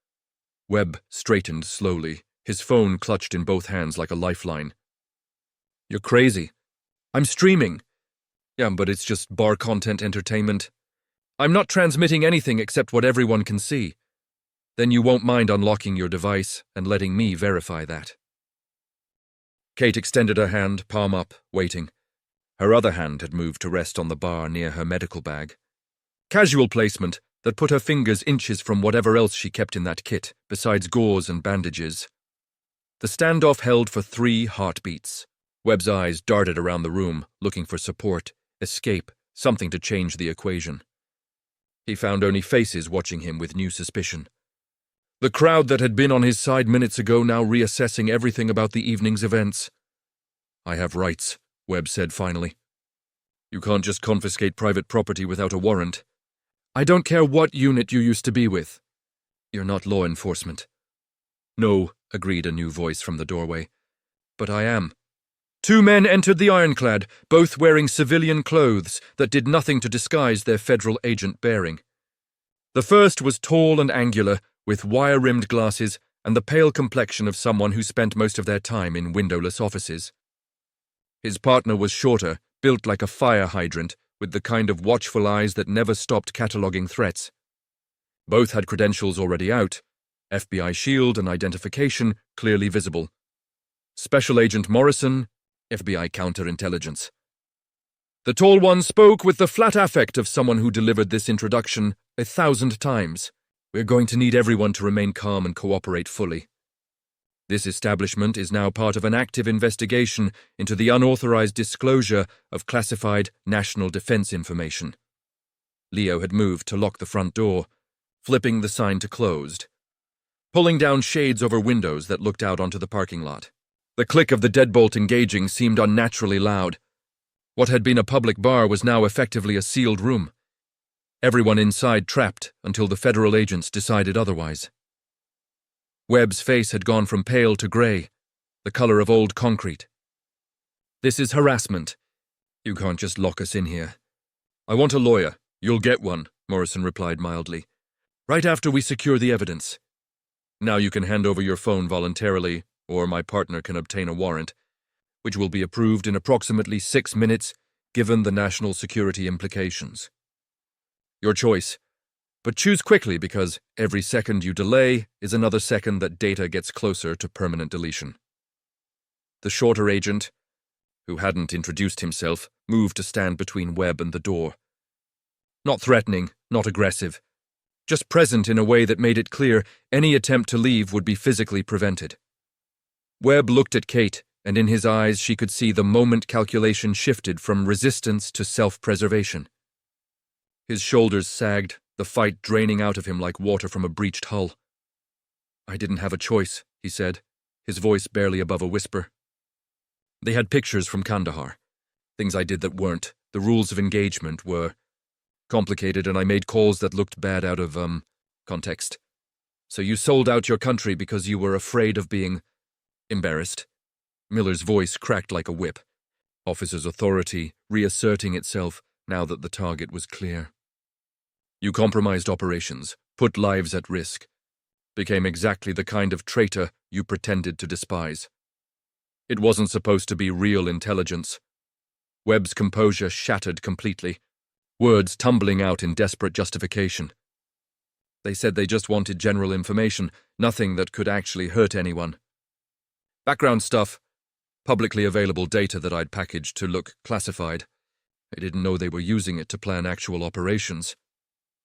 Webb straightened slowly, his phone clutched in both hands like a lifeline. You're crazy. I'm streaming. Yeah, but it's just bar content entertainment. I'm not transmitting anything except what everyone can see. Then you won't mind unlocking your device and letting me verify that. Kate extended her hand, palm up, waiting. Her other hand had moved to rest on the bar near her medical bag. Casual placement that put her fingers inches from whatever else she kept in that kit, besides gauze and bandages. The standoff held for 3 heartbeats. Webb's eyes darted around the room, looking for support, escape, something to change the equation. He found only faces watching him with new suspicion. The crowd that had been on his side minutes ago now reassessing everything about the evening's events. I have rights, Webb said finally. You can't just confiscate private property without a warrant. I don't care what unit you used to be with. You're not law enforcement. No, agreed a new voice from the doorway. But I am. 2 men entered the ironclad, both wearing civilian clothes that did nothing to disguise their federal agent bearing. The first was tall and angular, with wire-rimmed glasses and the pale complexion of someone who spent most of their time in windowless offices. His partner was shorter, built like a fire hydrant, with the kind of watchful eyes that never stopped cataloguing threats. Both had credentials already out, FBI shield and identification clearly visible. Special Agent Morrison, FBI counterintelligence. The tall one spoke with the flat affect of someone who delivered this introduction 1,000 times. We're going to need everyone to remain calm and cooperate fully. This establishment is now part of an active investigation into the unauthorized disclosure of classified national defense information. Leo had moved to lock the front door, flipping the sign to closed, pulling down shades over windows that looked out onto the parking lot. The click of the deadbolt engaging seemed unnaturally loud. What had been a public bar was now effectively a sealed room. Everyone inside trapped until the federal agents decided otherwise. Webb's face had gone from pale to grey, the color of old concrete. This is harassment. You can't just lock us in here. I want a lawyer. You'll get one, Morrison replied mildly. Right after we secure the evidence. Now you can hand over your phone voluntarily, or my partner can obtain a warrant, which will be approved in approximately 6 minutes, given the national security implications. Your choice, but choose quickly because every second you delay is another second that data gets closer to permanent deletion. The shorter agent, who hadn't introduced himself, moved to stand between Webb and the door. Not threatening, not aggressive, just present in a way that made it clear any attempt to leave would be physically prevented. Webb looked at Kate, and in his eyes she could see the moment calculation shifted from resistance to self-preservation. His shoulders sagged, the fight draining out of him like water from a breached hull. I didn't have a choice, he said, his voice barely above a whisper. They had pictures from Kandahar. Things I did that weren't. The rules of engagement were complicated, and I made calls that looked bad out of, context. So you sold out your country because you were afraid of being embarrassed. Miller's voice cracked like a whip. Officer's authority reasserting itself now that the target was clear. You compromised operations, put lives at risk, became exactly the kind of traitor you pretended to despise. It wasn't supposed to be real intelligence. Webb's composure shattered completely, words tumbling out in desperate justification. They said they just wanted general information, nothing that could actually hurt anyone. Background stuff, publicly available data that I'd packaged to look classified. I didn't know they were using it to plan actual operations.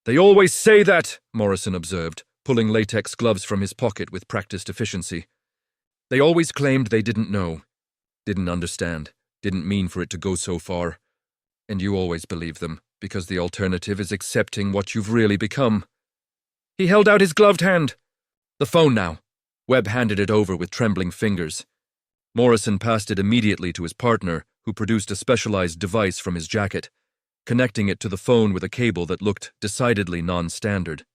They always say that, Morrison observed, pulling latex gloves from his pocket with practiced efficiency. They always claimed they didn't know, didn't understand, didn't mean for it to go so far. And you always believe them, because the alternative is accepting what you've really become. He held out his gloved hand. The phone now. Webb handed it over with trembling fingers. Morrison passed it immediately to his partner, who produced a specialized device from his jacket, connecting it to the phone with a cable that looked decidedly non-standard.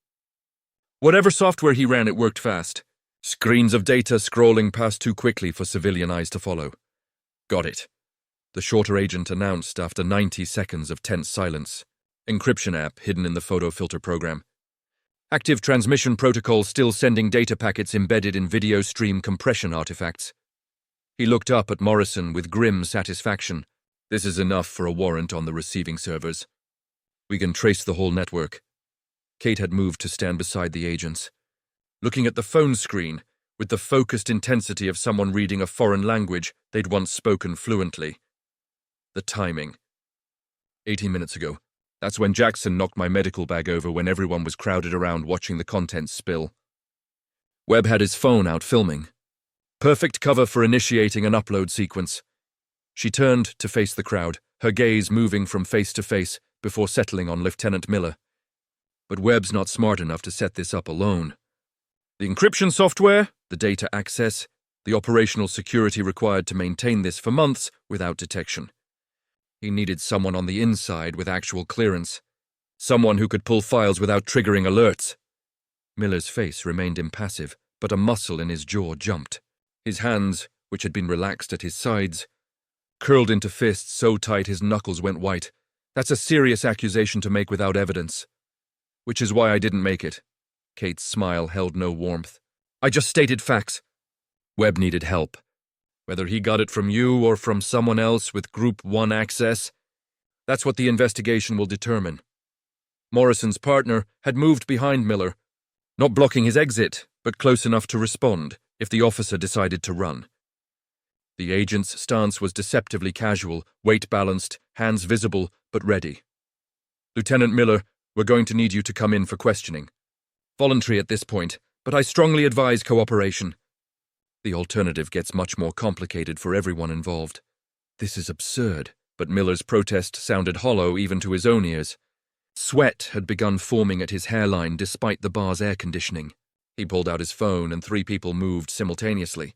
Whatever software he ran, it worked fast. Screens of data scrolling past too quickly for civilian eyes to follow. Got it, the shorter agent announced after 90 seconds of tense silence. Encryption app hidden in the photo filter program. Active transmission protocol still sending data packets embedded in video stream compression artifacts. He looked up at Morrison with grim satisfaction. This is enough for a warrant on the receiving servers. We can trace the whole network. Kate had moved to stand beside the agents, looking at the phone screen with the focused intensity of someone reading a foreign language they'd once spoken fluently. The timing. 18 minutes ago. That's when Jackson knocked my medical bag over when everyone was crowded around watching the contents spill. Webb had his phone out filming. Perfect cover for initiating an upload sequence. She turned to face the crowd, her gaze moving from face to face before settling on Lieutenant Miller. But Webb's not smart enough to set this up alone. The encryption software, the data access, the operational security required to maintain this for months without detection. He needed someone on the inside with actual clearance. Someone who could pull files without triggering alerts. Miller's face remained impassive, but a muscle in his jaw jumped. His hands, which had been relaxed at his sides, curled into fists so tight his knuckles went white. That's a serious accusation to make without evidence. Which is why I didn't make it. Kate's smile held no warmth. I just stated facts. Webb needed help. Whether he got it from you or from someone else with Group 1 access, that's what the investigation will determine. Morrison's partner had moved behind Miller, not blocking his exit, but close enough to respond if the officer decided to run. The agent's stance was deceptively casual, weight balanced, hands visible, but ready. Lieutenant Miller, we're going to need you to come in for questioning. Voluntary at this point, but I strongly advise cooperation. The alternative gets much more complicated for everyone involved. This is absurd, but Miller's protest sounded hollow even to his own ears. Sweat had begun forming at his hairline despite the bar's air conditioning. He pulled out his phone and 3 people moved simultaneously.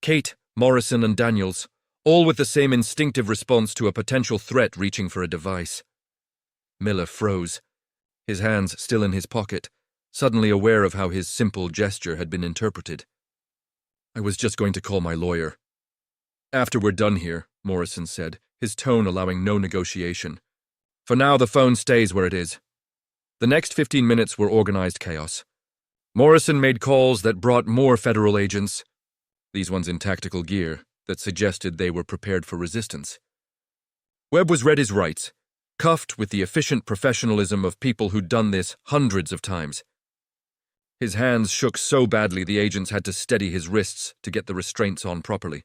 Kate, Morrison, and Daniels, all with the same instinctive response to a potential threat reaching for a device. Miller froze, his hands still in his pocket, suddenly aware of how his simple gesture had been interpreted. I was just going to call my lawyer. After we're done here, Morrison said, his tone allowing no negotiation. For now, the phone stays where it is. The next 15 minutes were organized chaos. Morrison made calls that brought more federal agents, these ones in tactical gear, that suggested they were prepared for resistance. Webb was read his rights, cuffed with the efficient professionalism of people who'd done this hundreds of times. His hands shook so badly the agents had to steady his wrists to get the restraints on properly.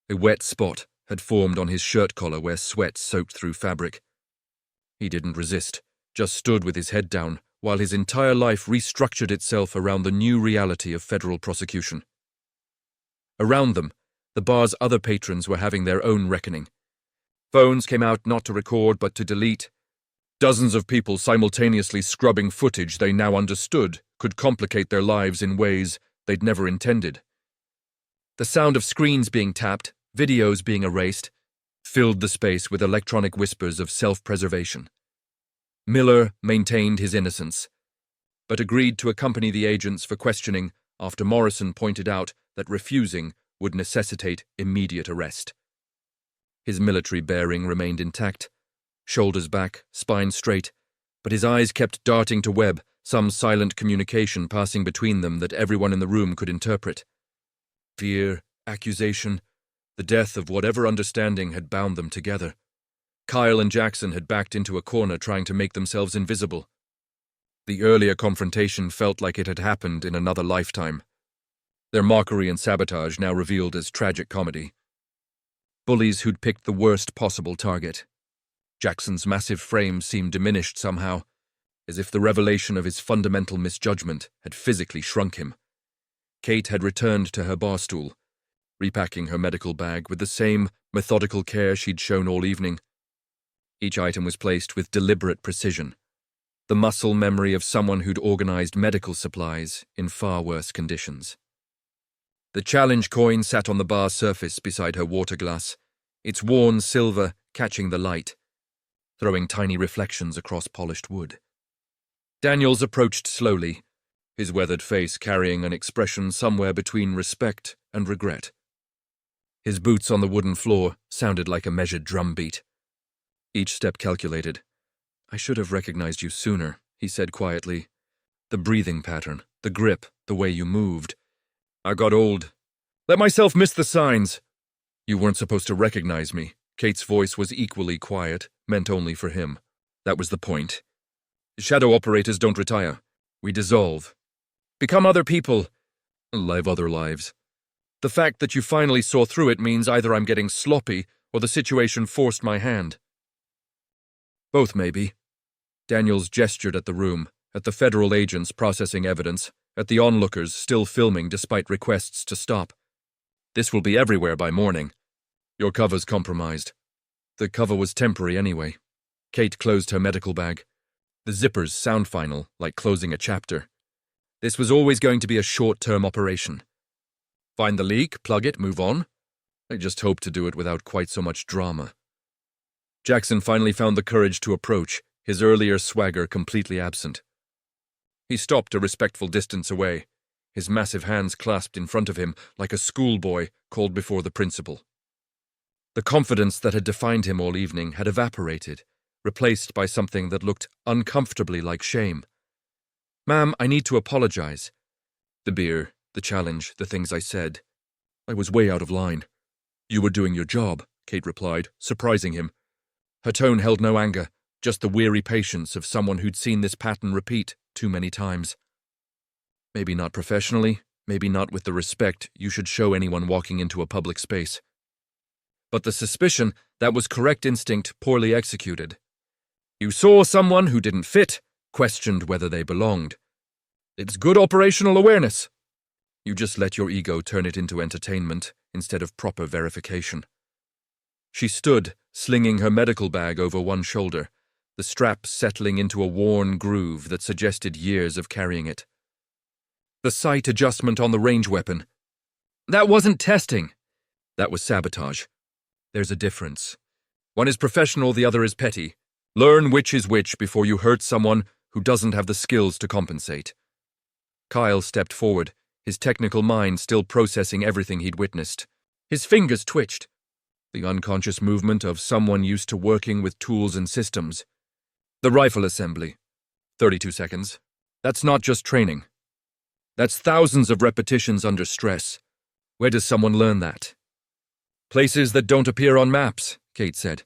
A wet spot had formed on his shirt collar where sweat soaked through fabric. He didn't resist, just stood with his head down, while his entire life restructured itself around the new reality of federal prosecution. Around them, the bar's other patrons were having their own reckoning. Phones came out not to record but to delete. Dozens of people simultaneously scrubbing footage they now understood could complicate their lives in ways they'd never intended. The sound of screens being tapped, videos being erased, filled the space with electronic whispers of self-preservation. Miller maintained his innocence, but agreed to accompany the agents for questioning after Morrison pointed out that refusing would necessitate immediate arrest. His military bearing remained intact, shoulders back, spine straight, but his eyes kept darting to Webb, some silent communication passing between them that everyone in the room could interpret. Fear, accusation, the death of whatever understanding had bound them together. Kyle and Jackson had backed into a corner trying to make themselves invisible. The earlier confrontation felt like it had happened in another lifetime. Their mockery and sabotage now revealed as tragic comedy. Bullies who'd picked the worst possible target. Jackson's massive frame seemed diminished somehow, as if the revelation of his fundamental misjudgment had physically shrunk him. Kate had returned to her bar stool, repacking her medical bag with the same methodical care she'd shown all evening. Each item was placed with deliberate precision, the muscle memory of someone who'd organized medical supplies in far worse conditions. The challenge coin sat on the bar surface beside her water glass, its worn silver catching the light, throwing tiny reflections across polished wood. Daniels approached slowly, his weathered face carrying an expression somewhere between respect and regret. His boots on the wooden floor sounded like a measured drumbeat. Each step calculated. "I should have recognized you sooner," he said quietly. "The breathing pattern, the grip, the way you moved. I got old. Let myself miss the signs." "You weren't supposed to recognize me." Kate's voice was equally quiet, meant only for him. "That was the point. Shadow operators don't retire. We dissolve. Become other people. Live other lives. The fact that you finally saw through it means either I'm getting sloppy or the situation forced my hand." "Both, maybe." Daniels gestured at the room, at the federal agents processing evidence, at the onlookers still filming despite requests to stop. "This will be everywhere by morning. Your cover's compromised." The cover was temporary anyway. Kate closed her medical bag. The zippers sound final, like closing a chapter. This was always going to be a short-term operation. Find the leak, plug it, move on. I just hoped to do it without quite so much drama. Jackson finally found the courage to approach, his earlier swagger completely absent. He stopped a respectful distance away, his massive hands clasped in front of him like a schoolboy called before the principal. The confidence that had defined him all evening had evaporated, replaced by something that looked uncomfortably like shame. "Ma'am, I need to apologize. The beer, the challenge, the things I said. I was way out of line." "You were doing your job," Kate replied, surprising him. Her tone held no anger, just the weary patience of someone who'd seen this pattern repeat too many times. "Maybe not professionally, maybe not with the respect you should show anyone walking into a public space. But the suspicion, that was correct instinct poorly executed. You saw someone who didn't fit, questioned whether they belonged. It's good operational awareness. You just let your ego turn it into entertainment instead of proper verification." She stood, slinging her medical bag over one shoulder, the strap settling into a worn groove that suggested years of carrying it. "The sight adjustment on the range weapon. That wasn't testing. That was sabotage. There's a difference. One is professional, the other is petty. Learn which is which before you hurt someone who doesn't have the skills to compensate." Kyle stepped forward, his technical mind still processing everything he'd witnessed. His fingers twitched, the unconscious movement of someone used to working with tools and systems. "The rifle assembly. 32 seconds. That's not just training. That's thousands of repetitions under stress. Where does someone learn that?" "Places that don't appear on maps," Kate said,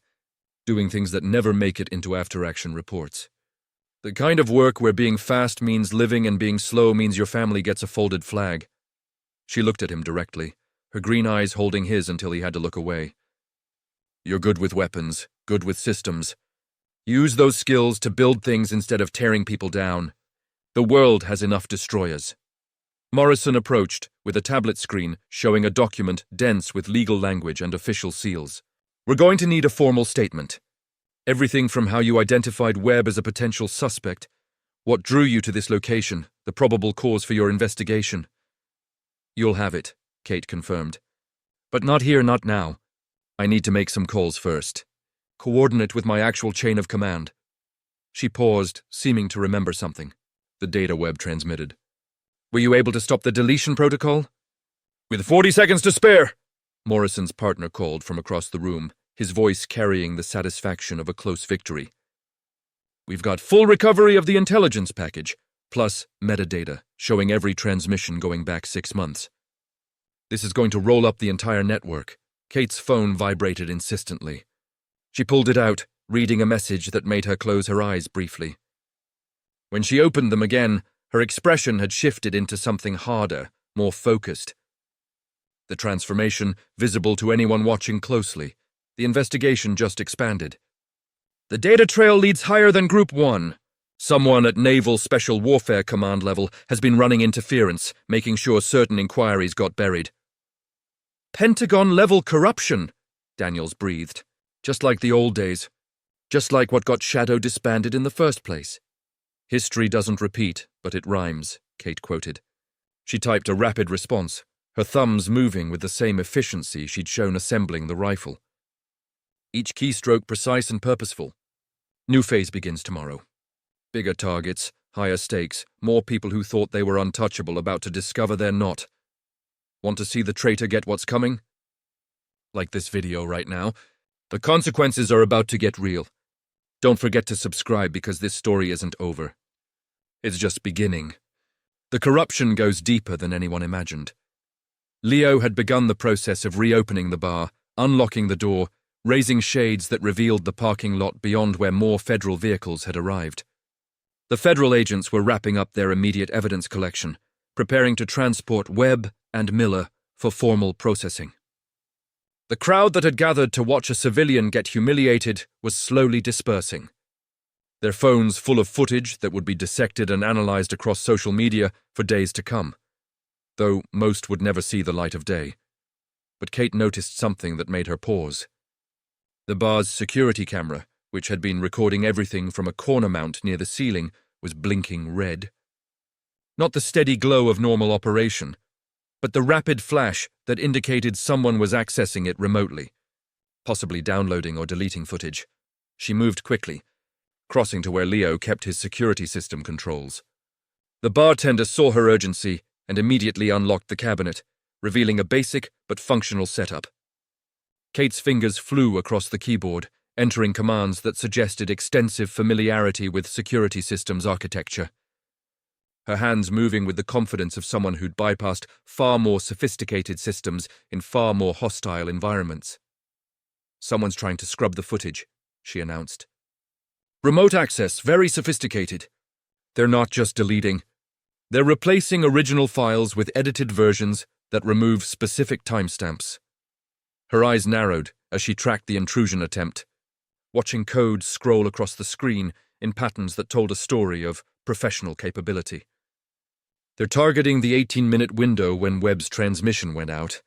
"doing things that never make it into after-action reports. The kind of work where being fast means living and being slow means your family gets a folded flag." She looked at him directly, her green eyes holding his until he had to look away. "You're good with weapons, good with systems. Use those skills to build things instead of tearing people down. The world has enough destroyers." Morrison approached, with a tablet screen showing a document dense with legal language and official seals. "We're going to need a formal statement. Everything from how you identified Webb as a potential suspect, what drew you to this location, the probable cause for your investigation." "You'll have it," Kate confirmed. "But not here, not now. I need to make some calls first. Coordinate with my actual chain of command." She paused, seeming to remember something. The data Webb transmitted. "Were you able to stop the deletion protocol?" "With 40 seconds to spare," Morrison's partner called from across the room, his voice carrying the satisfaction of a close victory. "We've got full recovery of the intelligence package, plus metadata showing every transmission going back 6 months. This is going to roll up the entire network." Kate's phone vibrated insistently. She pulled it out, reading a message that made her close her eyes briefly. When she opened them again, her expression had shifted into something harder, more focused. The transformation visible to anyone watching closely. The investigation just expanded. "The data trail leads higher than Group 1. Someone at Naval Special Warfare Command level has been running interference, making sure certain inquiries got buried." "Pentagon-level corruption," Daniels breathed. "Just like the old days. Just like what got Shadow disbanded in the first place." "History doesn't repeat, but it rhymes," Kate quoted. She typed a rapid response. her thumbs moving with the same efficiency she'd shown assembling the rifle. Each keystroke precise and purposeful. New phase begins tomorrow. Bigger targets, higher stakes, more people who thought they were untouchable about to discover they're not. Want to see the traitor get what's coming? Like this video right now. The consequences are about to get real. Don't forget to subscribe because this story isn't over. It's just beginning. The corruption goes deeper than anyone imagined. Leo had begun the process of reopening the bar, unlocking the door, raising shades that revealed the parking lot beyond where more federal vehicles had arrived. The federal agents were wrapping up their immediate evidence collection, preparing to transport Webb and Miller for formal processing. The crowd that had gathered to watch a civilian get humiliated was slowly dispersing. Their phones full of footage that would be dissected and analyzed across social media for days to come, though most would never see the light of day. But Kate noticed something that made her pause. The bar's security camera, which had been recording everything from a corner mount near the ceiling, was blinking red. Not the steady glow of normal operation, but the rapid flash that indicated someone was accessing it remotely, possibly downloading or deleting footage. She moved quickly, crossing to where Leo kept his security system controls. The bartender saw her urgency and immediately unlocked the cabinet, revealing a basic but functional setup. Kate's fingers flew across the keyboard, entering commands that suggested extensive familiarity with security systems architecture. Her hands moving with the confidence of someone who'd bypassed far more sophisticated systems in far more hostile environments. "Someone's trying to scrub the footage," she announced. "Remote access, very sophisticated. They're not just deleting. They're replacing original files with edited versions that remove specific timestamps." Her eyes narrowed as she tracked the intrusion attempt, watching code scroll across the screen in patterns that told a story of professional capability. They're targeting the 18-minute window when Webb's transmission went out,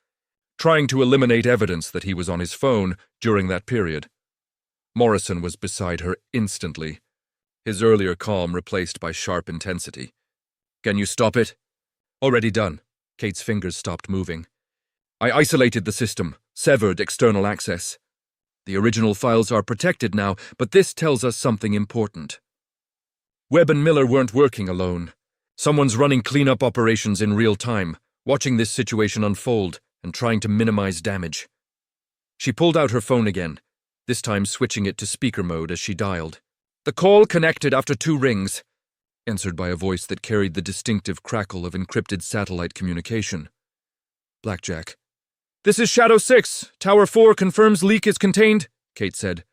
trying to eliminate evidence that he was on his phone during that period. Morrison was beside her instantly, his earlier calm replaced by sharp intensity. "Can you stop it?" "Already done." Kate's fingers stopped moving. "I isolated the system, severed external access. The original files are protected now, but this tells us something important. Webb and Miller weren't working alone. Someone's running cleanup operations in real time, watching this situation unfold and trying to minimize damage." She pulled out her phone again, this time switching it to speaker mode as she dialed. "The call connected after 2 rings, answered by a voice that carried the distinctive crackle of encrypted satellite communication. "Blackjack." "This is Shadow 6. Tower 4 confirms leak is contained," Kate said,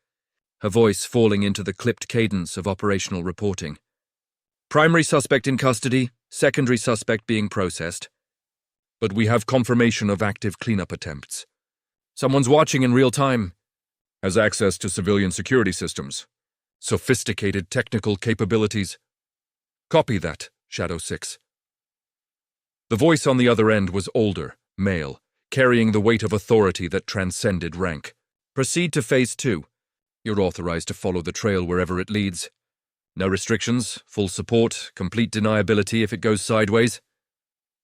her voice falling into the clipped cadence of operational reporting. "Primary suspect in custody, secondary suspect being processed. But we have confirmation of active cleanup attempts. Someone's watching in real time. Has access to civilian security systems. Sophisticated technical capabilities. Copy that, Shadow 6. The voice on the other end was older, male, carrying the weight of authority that transcended rank. "Proceed to Phase 2. You're authorized to follow the trail wherever it leads. No restrictions, full support, complete deniability if it goes sideways."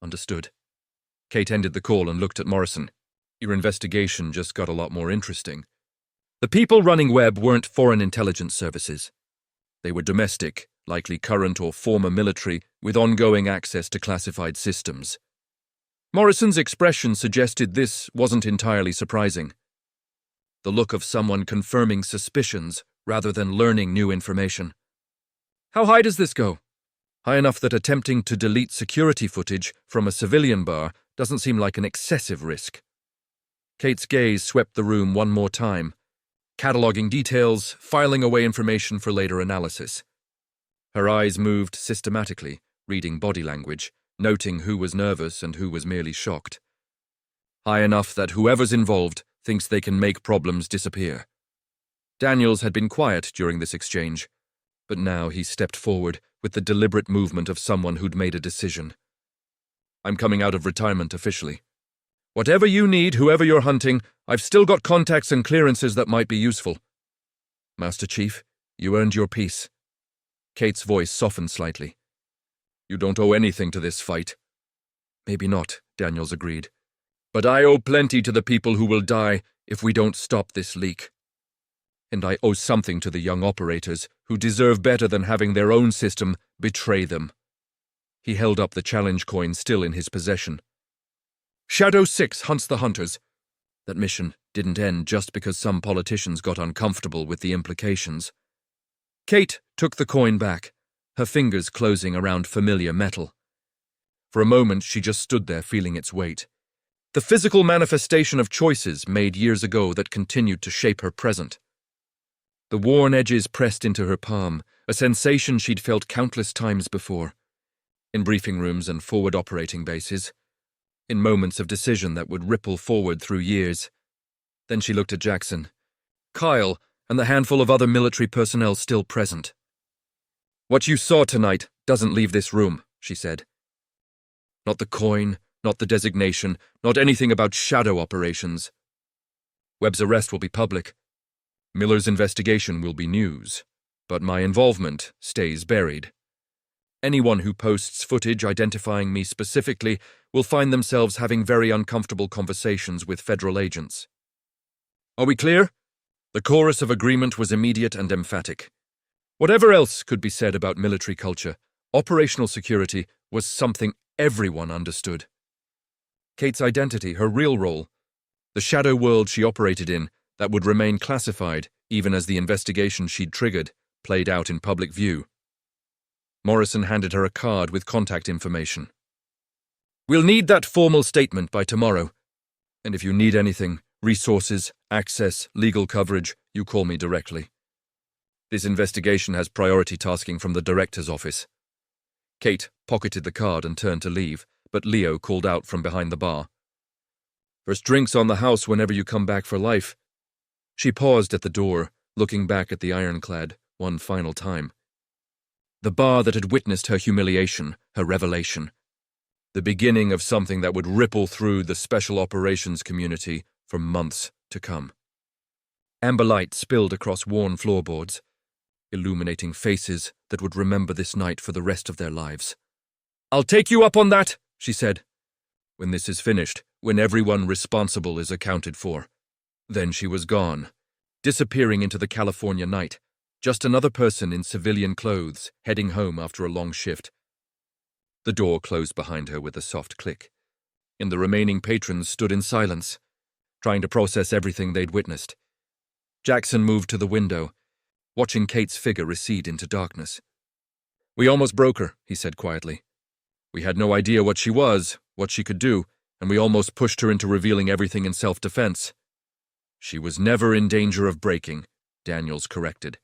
"Understood." Kate ended the call and looked at Morrison. "Your investigation just got a lot more interesting." The people running Webb weren't foreign intelligence services. They were domestic, likely current or former military, with ongoing access to classified systems. Morrison's expression suggested this wasn't entirely surprising. The look of someone confirming suspicions rather than learning new information. "How high does this go?" "High enough that attempting to delete security footage from a civilian bar doesn't seem like an excessive risk." Kate's gaze swept the room one more time, cataloging details, filing away information for later analysis. Her eyes moved systematically, reading body language, noting who was nervous and who was merely shocked. High enough that whoever's involved thinks they can make problems disappear. Daniels had been quiet during this exchange, but now he stepped forward with the deliberate movement of someone who'd made a decision. "I'm coming out of retirement officially. Whatever you need, whoever you're hunting, I've still got contacts and clearances that might be useful." "Master Chief, you earned your peace." Kate's voice softened slightly. "You don't owe anything to this fight." "Maybe not," Daniels agreed. But I owe plenty to the people who will die if we don't stop this leak. And I owe something to the young operators who deserve better than having their own system betray them. He held up the challenge coin still in his possession. Shadow 6 hunts the hunters. That mission didn't end just because some politicians got uncomfortable with the implications. Kate took the coin back, her fingers closing around familiar metal. For a moment, she just stood there feeling its weight. The physical manifestation of choices made years ago that continued to shape her present. The worn edges pressed into her palm, a sensation she'd felt countless times before. In briefing rooms and forward operating bases. In moments of decision that would ripple forward through years. Then she looked at Jackson, Kyle, and the handful of other military personnel still present. What you saw tonight doesn't leave this room, she said. Not the coin, not the designation, not anything about shadow operations. Webb's arrest will be public. Miller's investigation will be news, but my involvement stays buried. Anyone who posts footage identifying me specifically will find themselves having very uncomfortable conversations with federal agents. Are we clear? The chorus of agreement was immediate and emphatic. Whatever else could be said about military culture, operational security was something everyone understood. Kate's identity, her real role, the shadow world she operated in that would remain classified even as the investigation she'd triggered played out in public view. Morrison handed her a card with contact information. We'll need that formal statement by tomorrow. And if you need anything, resources, access, legal coverage, you call me directly. This investigation has priority tasking from the director's office. Kate pocketed the card and turned to leave, but Leo called out from behind the bar. First drinks on the house whenever you come back for life. She paused at the door, looking back at the ironclad one final time. The bar that had witnessed her humiliation, her revelation. The beginning of something that would ripple through the special operations community for months to come. Amber light spilled across worn floorboards, illuminating faces that would remember this night for the rest of their lives. I'll take you up on that, she said. When this is finished, when everyone responsible is accounted for. Then she was gone, disappearing into the California night, just another person in civilian clothes heading home after a long shift. The door closed behind her with a soft click, and the remaining patrons stood in silence, trying to process everything they'd witnessed. Jackson moved to the window, watching Kate's figure recede into darkness. We almost broke her, he said quietly. We had no idea what she was, what she could do, and we almost pushed her into revealing everything in self-defense. She was never in danger of breaking, Daniels corrected.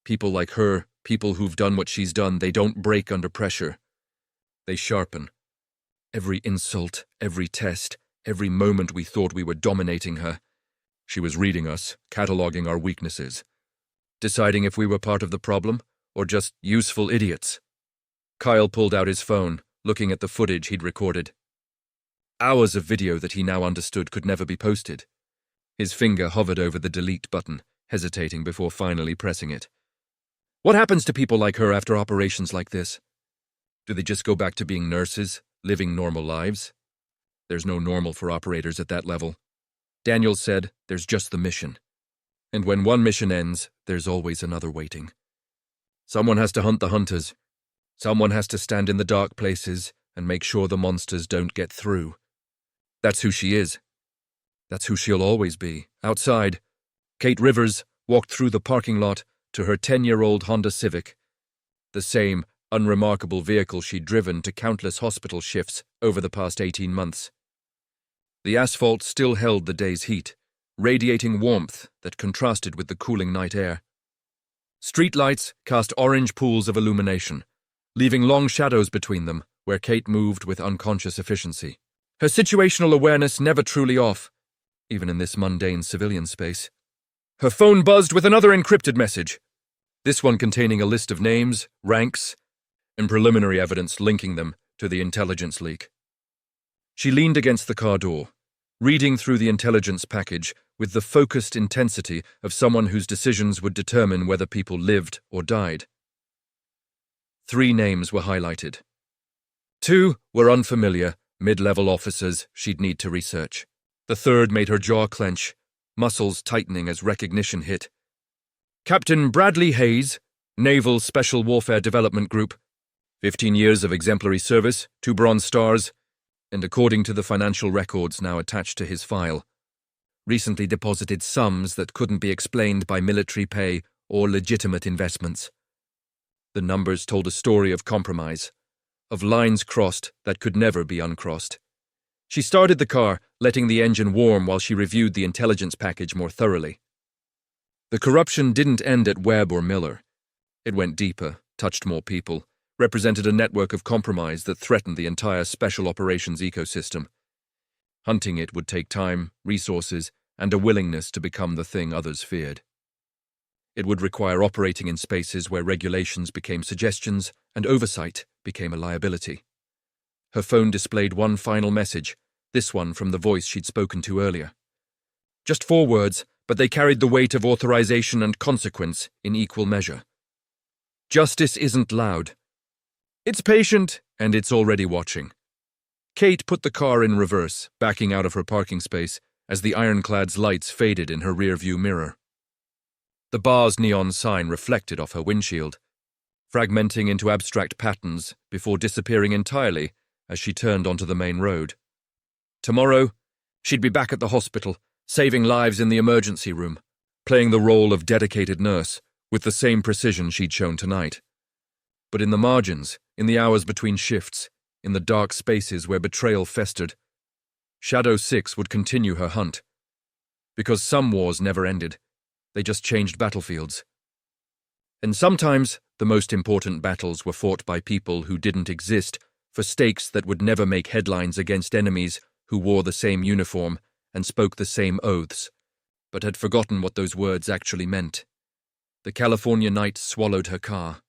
People like her, people who've done what she's done, they don't break under pressure. They sharpen. Every insult, every test, every moment we thought we were dominating her. She was reading us, cataloging our weaknesses, deciding if we were part of the problem or just useful idiots. Kyle pulled out his phone, looking at the footage he'd recorded. Hours of video that he now understood could never be posted. His finger hovered over the delete button, hesitating before finally pressing it. What happens to people like her after operations like this? Do they just go back to being nurses, living normal lives? There's no normal for operators at that level. Daniels said, there's just the mission. And when one mission ends, there's always another waiting. Someone has to hunt the hunters. Someone has to stand in the dark places and make sure the monsters don't get through. That's who she is. That's who she'll always be. Outside, Kate Rivers walked through the parking lot to her 10-year-old Honda Civic, the same unremarkable vehicle she'd driven to countless hospital shifts over the past 18 months. The asphalt still held the day's heat, radiating warmth that contrasted with the cooling night air. Streetlights cast orange pools of illumination, leaving long shadows between them where Kate moved with unconscious efficiency. Her situational awareness never truly off, even in this mundane civilian space. Her phone buzzed with another encrypted message, this one containing a list of names, ranks, and preliminary evidence linking them to the intelligence leak. She leaned against the car door, reading through the intelligence package with the focused intensity of someone whose decisions would determine whether people lived or died. 3 names were highlighted. 2 were unfamiliar, Mid-level officers she'd need to research. The third made her jaw clench, muscles tightening as recognition hit. Captain Bradley Hayes, Naval Special Warfare Development Group. 15 years of exemplary service, 2 Bronze Stars, and according to the financial records now attached to his file, recently deposited sums that couldn't be explained by military pay or legitimate investments. The numbers told a story of compromise, of lines crossed that could never be uncrossed. She started the car, letting the engine warm while she reviewed the intelligence package more thoroughly. The corruption didn't end at Webb or Miller. It went deeper, touched more people, represented a network of compromise that threatened the entire special operations ecosystem. Hunting it would take time, resources, and a willingness to become the thing others feared. It would require operating in spaces where regulations became suggestions and oversight became a liability. Her phone displayed one final message, this one from the voice she'd spoken to earlier. Just 4 words, but they carried the weight of authorization and consequence in equal measure. Justice isn't loud. It's patient, and it's already watching. Kate put the car in reverse, backing out of her parking space as the ironclad's lights faded in her rearview mirror. The bar's neon sign reflected off her windshield, fragmenting into abstract patterns before disappearing entirely as she turned onto the main road. Tomorrow, she'd be back at the hospital, saving lives in the emergency room, playing the role of dedicated nurse with the same precision she'd shown tonight. But in the margins, in the hours between shifts, in the dark spaces where betrayal festered, Shadow 6 would continue her hunt. Because some wars never ended, they just changed battlefields. And sometimes the most important battles were fought by people who didn't exist for stakes that would never make headlines against enemies who wore the same uniform and spoke the same oaths, but had forgotten what those words actually meant. The California night swallowed her car.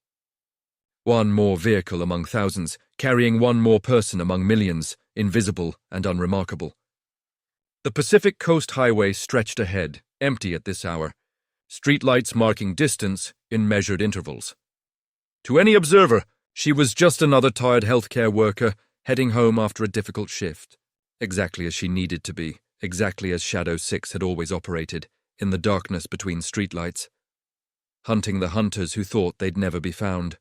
One more vehicle among thousands, carrying one more person among millions, invisible and unremarkable. The Pacific Coast Highway stretched ahead, empty at this hour, streetlights marking distance in measured intervals. To any observer, she was just another tired healthcare worker heading home after a difficult shift, exactly as she needed to be, exactly as Shadow 6 had always operated, in the darkness between streetlights, hunting the hunters who thought they'd never be found.